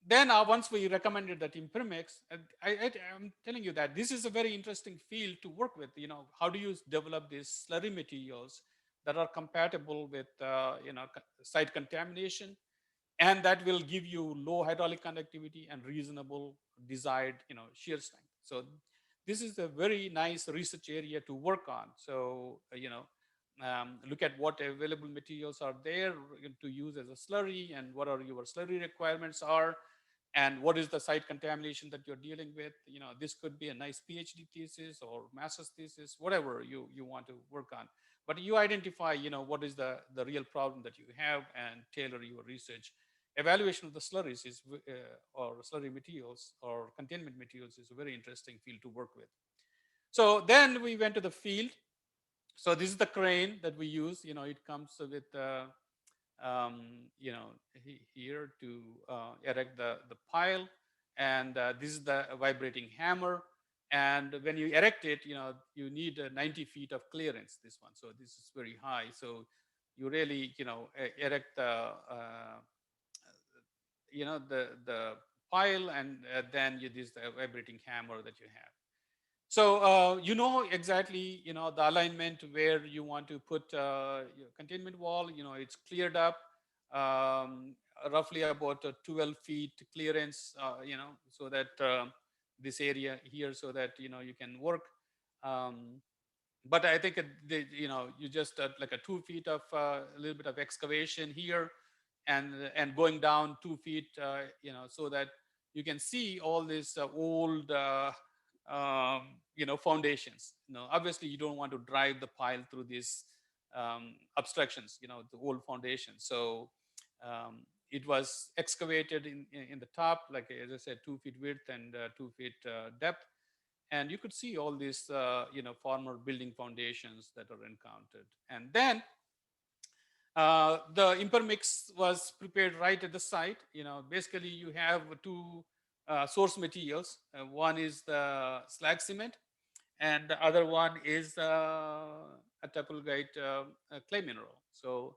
then once we recommended that Impermex, I'm telling you that this is a very interesting field to work with. How do you develop these slurry materials that are compatible with site contamination, and that will give you low hydraulic conductivity and reasonable desired shear strength. So this is a very nice research area to work on. So look at what available materials are there to use as a slurry, and what are your slurry requirements are, and what is the site contamination that you're dealing with. This could be a nice PhD thesis or master's thesis, whatever you want to work on. But you identify, what is the real problem that you have, and tailor your research. Evaluation of the slurries or slurry materials or containment materials is a very interesting field to work with. So then we went to the field. So this is the crane that we use. It comes with here to erect the pile, and this is the vibrating hammer. And when you erect it, you need 90 feet of clearance. This one, so this is very high. So you really, erect the pile, and then you use the vibrating hammer that you have. So exactly the alignment where you want to put your containment wall. It's cleared up, roughly about 12 feet clearance. So that this area here, so that you can work. Um, but I think you just like a 2 feet of a little bit of excavation here, and going down 2 feet, so that you can see all these old foundations. Obviously you don't want to drive the pile through these obstructions, the old foundation. So it was excavated in the top, like as I said, 2 feet width and 2 feet depth. And you could see all these former building foundations that are encountered. And then the Impermix was prepared right at the site. Basically you have two source materials. One is the slag cement, and the other one is a tapulgite clay mineral. So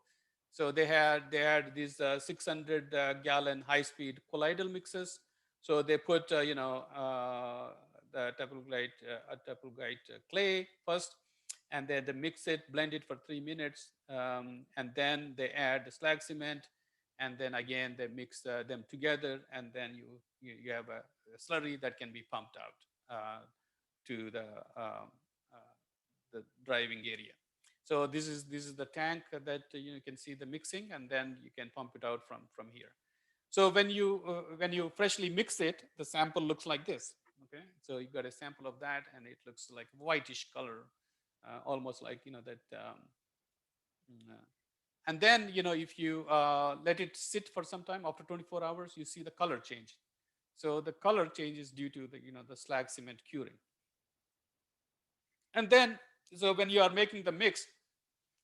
they had these 600 gallon high speed colloidal mixes. So they put the tapulgite clay first, and then they mix it, blend it for 3 minutes, and then they add the slag cement, and then again they mix them together, and then you have a slurry that can be pumped out to uh, the driving area. So this is the tank that you can see the mixing, and then you can pump it out from here. So when you freshly mix it, the sample looks like this. Okay, so you got a sample of that, and it looks like whitish color, almost like that And then, if you let it sit for some time, after 24 hours, you see the color change. So the color change is due to the slag cement curing. And then, so when you are making the mix,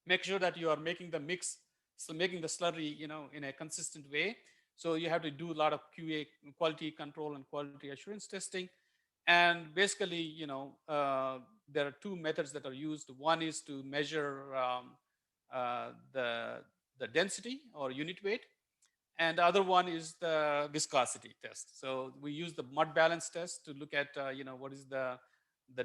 make sure that you are making the mix, so making the slurry, in a consistent way. So you have to do a lot of QA, quality control and quality assurance testing. And basically, there are two methods that are used. One is to measure the density or unit weight, and the other one is the viscosity test. So we use the mud balance test to look at what is the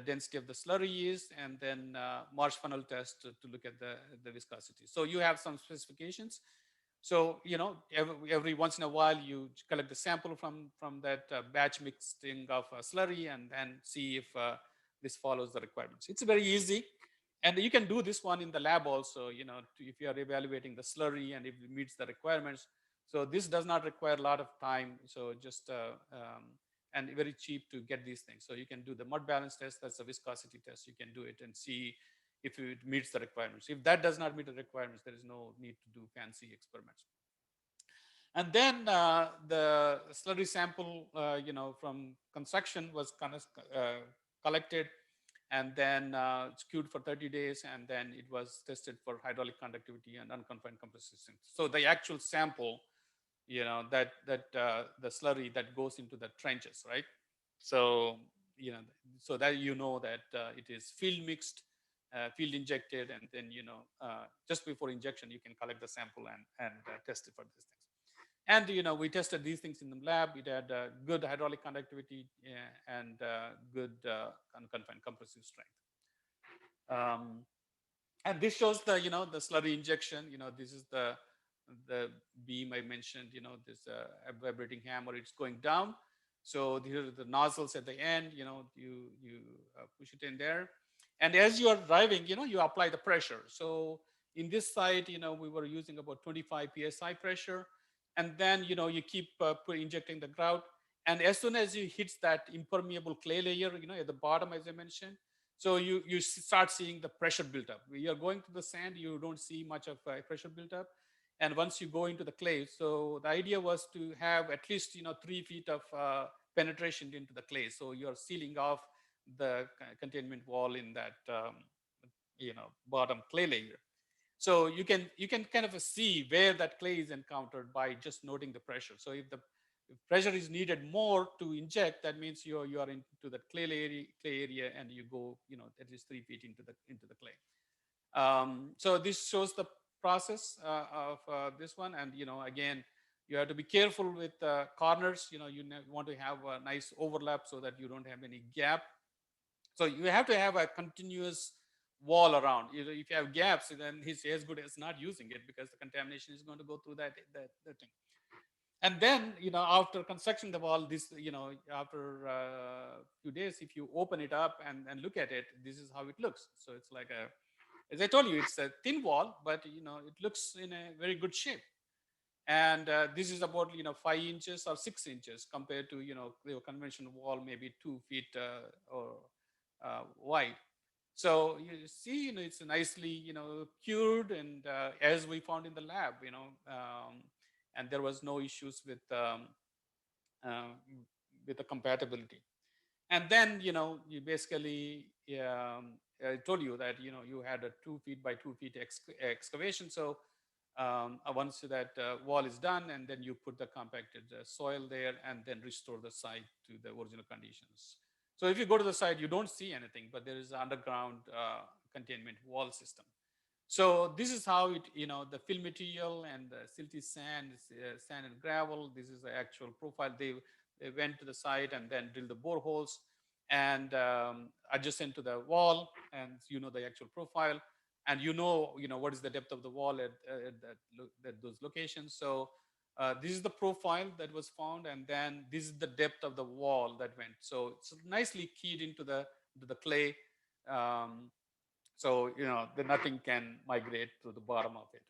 density of the slurry is, and then marsh funnel test to look at the viscosity. So you have some specifications. So every once in a while you collect the sample from that batch mixing of slurry, and then see if this follows the requirements. It's very easy. And you can do this one in the lab also, if you are evaluating the slurry and if it meets the requirements. So this does not require a lot of time. So just, and very cheap to get these things. So you can do the mud balance test, that's a viscosity test. You can do it and see if it meets the requirements. If that does not meet the requirements, there is no need to do fancy experiments. And then the slurry sample, from construction was kind of collected, and then it's queued for 30 days, and then it was tested for hydraulic conductivity and unconfined compressive strength. So the actual sample, that the slurry that goes into the trenches, right? So, so that that it is field mixed, field injected, and then just before injection you can collect the sample and test it for these things. And we tested these things in the lab. It had good hydraulic conductivity and good unconfined compressive strength. Um, and this shows the slurry injection. This is the beam I mentioned. This vibrating hammer. It's going down. So here are the nozzles at the end. You push it in there, and as you are driving, you apply the pressure. So in this site, we were using about 25 psi pressure, and then you keep injecting the grout, and as soon as you hit that impermeable clay layer, at the bottom, as I mentioned, so you start seeing the pressure built up. You're going to the sand, you don't see much of pressure built up. And once you go into the clay, so the idea was to have at least 3 feet of penetration into the clay. So you're sealing off the containment wall in that bottom clay layer. So you can kind of see where that clay is encountered by just noting the pressure. So if pressure is needed more to inject, that means you are into the clay area, and you go at least 3 feet into the clay. So this shows the process of this one, and again, you have to be careful with corners. You want to have a nice overlap so that you don't have any gap. So you have to have a continuous wall around. If you have gaps, then it's as good as not using it, because the contamination is going to go through that thing. And then after constructing the wall, this after a few days, if you open it up and look at it, this is how it looks. So it's like as I told you, it's a thin wall, but it looks in a very good shape. And this is about 5 inches or 6 inches compared to the conventional wall, maybe 2 feet or wide. So you see, it's nicely cured, and as we found in the lab, and there was no issues uh, with the compatibility. And then you basically, I told you that you had a 2 feet by 2 feet excavation. So once that wall is done, and then you put the compacted soil there, and then restore the site to the original conditions. So if you go to the site, you don't see anything, but there is an underground containment wall system. So this is how it, the fill material and the silty sand, sand and gravel. This is the actual profile. They went to the site and then drilled the boreholes and adjacent to the wall, and the actual profile, and what is the depth of the wall at those locations. So this is the profile that was found, and then this is the depth of the wall that went. So it's nicely keyed into the clay. Um, so then nothing can migrate to the bottom of it.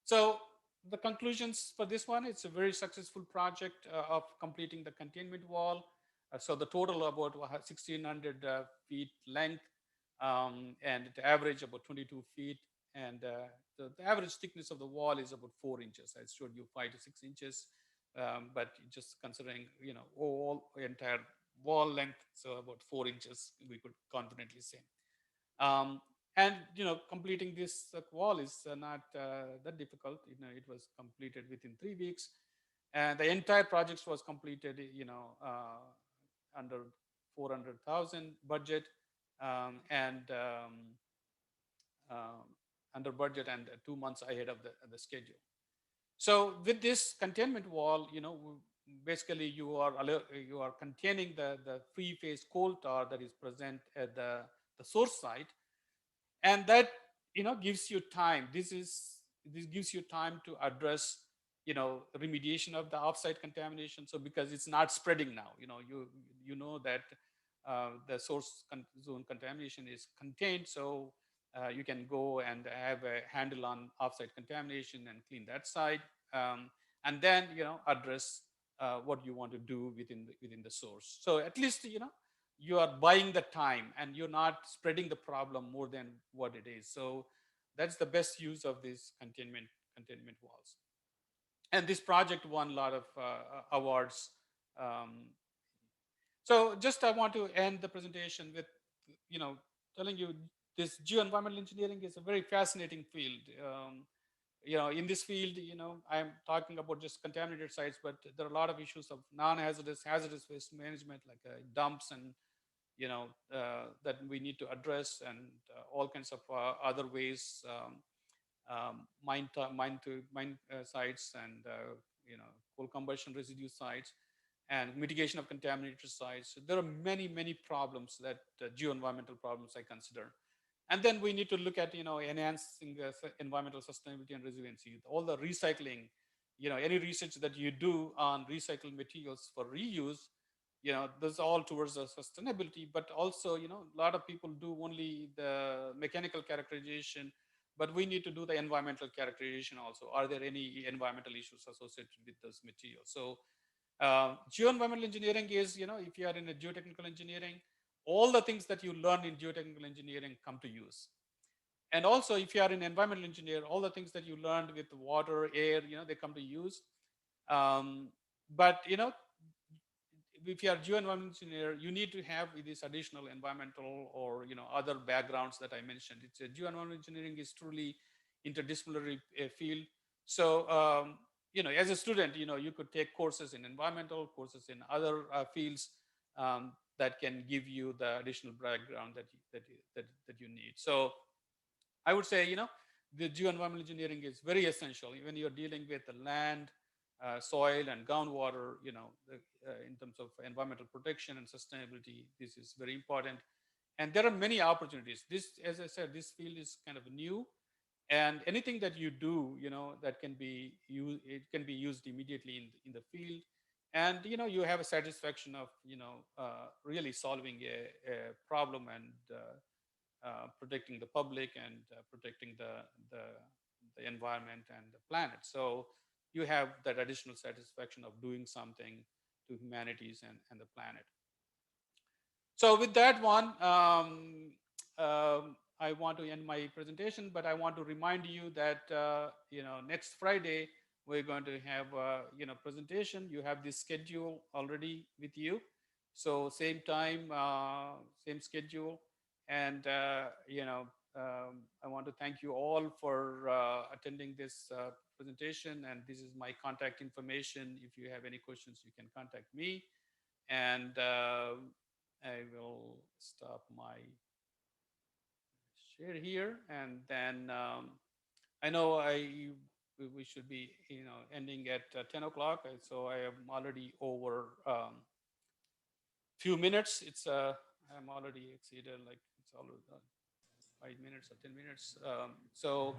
So the conclusions for this one, it's a very successful project of completing the containment wall. So the total about 1,600 feet length, and it average about 22 feet, And the average thickness of the wall is about 4 inches. I showed you 5 to 6 inches, but just considering, all entire wall length, so about 4 inches, we could confidently say. Um, and completing this wall is not that difficult. It was completed within 3 weeks, and the entire project was completed, under 400,000 budget, and um, under budget, and 2 months ahead of the schedule. So with this containment wall, basically you are containing the free phase coal tar that is present at the source site, and that gives you time. This gives you time to address remediation of the offsite contamination. So because it's not spreading now, you know that the source zone contamination is contained, so you can go and have a handle on offsite contamination and clean that site, and then address what you want to do within the source. So at least you are buying the time, and you're not spreading the problem more than what it is. So that's the best use of these containment walls. And this project won a lot of awards. Um, so just I want to end the presentation with telling you this geoenvironmental engineering is a very fascinating field. In this field, I'm talking about just contaminated sites, but there are a lot of issues of non-hazardous, hazardous waste management, like dumps and that we need to address, and all kinds of other ways, mine sites, and coal combustion residue sites, and mitigation of contaminated sites. There are many problems that geoenvironmental problems I consider. And then we need to look at enhancing environmental sustainability and resiliency, all the recycling, any research that you do on recycled materials for reuse, this is all towards the sustainability. But also a lot of people do only the mechanical characterization, but we need to do the environmental characterization also. Are there any environmental issues associated with those materials? So geoenvironmental engineering is, if you are in a geotechnical engineering, all the things that you learn in geotechnical engineering come to use. And also, if you are an environmental engineer, all the things that you learned with water, air, they come to use. But if you are geoenvironmental engineer, you need to have this additional environmental or other backgrounds that I mentioned. It's a geoenvironmental engineering is truly interdisciplinary field. So as a student, you could take courses in environmental, courses in other fields, that can give you the additional background that you need. So I would say, the geoenvironmental engineering is very essential when you're dealing with the land, soil, and groundwater. In terms of environmental protection and sustainability, this is very important. And there are many opportunities. This, as I said, this field is kind of new, and anything that you do, that can be used, it can be used immediately in the field, and you have a satisfaction of really solving a problem, and protecting the public, and protecting the environment and the planet. So you have that additional satisfaction of doing something to humanities and the planet. So with that one, I want to end my presentation, but I want to remind you that next Friday we're going to have presentation. You have this schedule already with you, so same time, same schedule, and I want to thank you all for attending this presentation. And this is my contact information. If you have any questions, you can contact me, and I will stop my share here, and then I know we should be ending at 10 o'clock, so I am already over few minutes. I'm already exceeded, like it's already 5 minutes or 10 minutes. So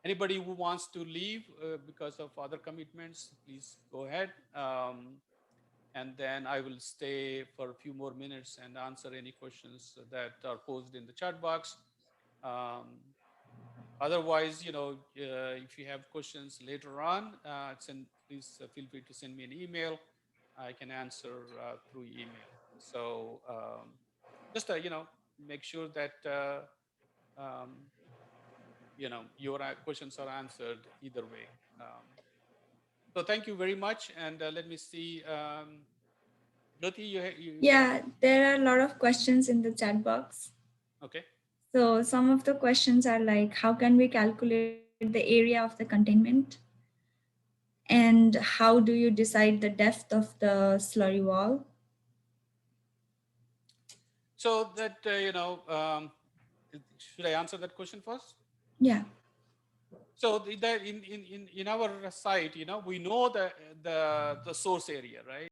anybody who wants to leave because of other commitments, please go ahead. And then I will stay for a few more minutes and answer any questions that are posed in the chat box. Um, Otherwise, if you have questions later on, please feel free to send me an email. I can answer through email. So just make sure that um, your questions are answered either way. So thank you very much. And let me see, Jyoti, Yeah, there are a lot of questions in the chat box. Okay. So some of the questions are like, how can we calculate the area of the containment? And how do you decide the depth of the slurry wall? So that, should I answer that question first? Yeah. So in our site, we know the source area, right?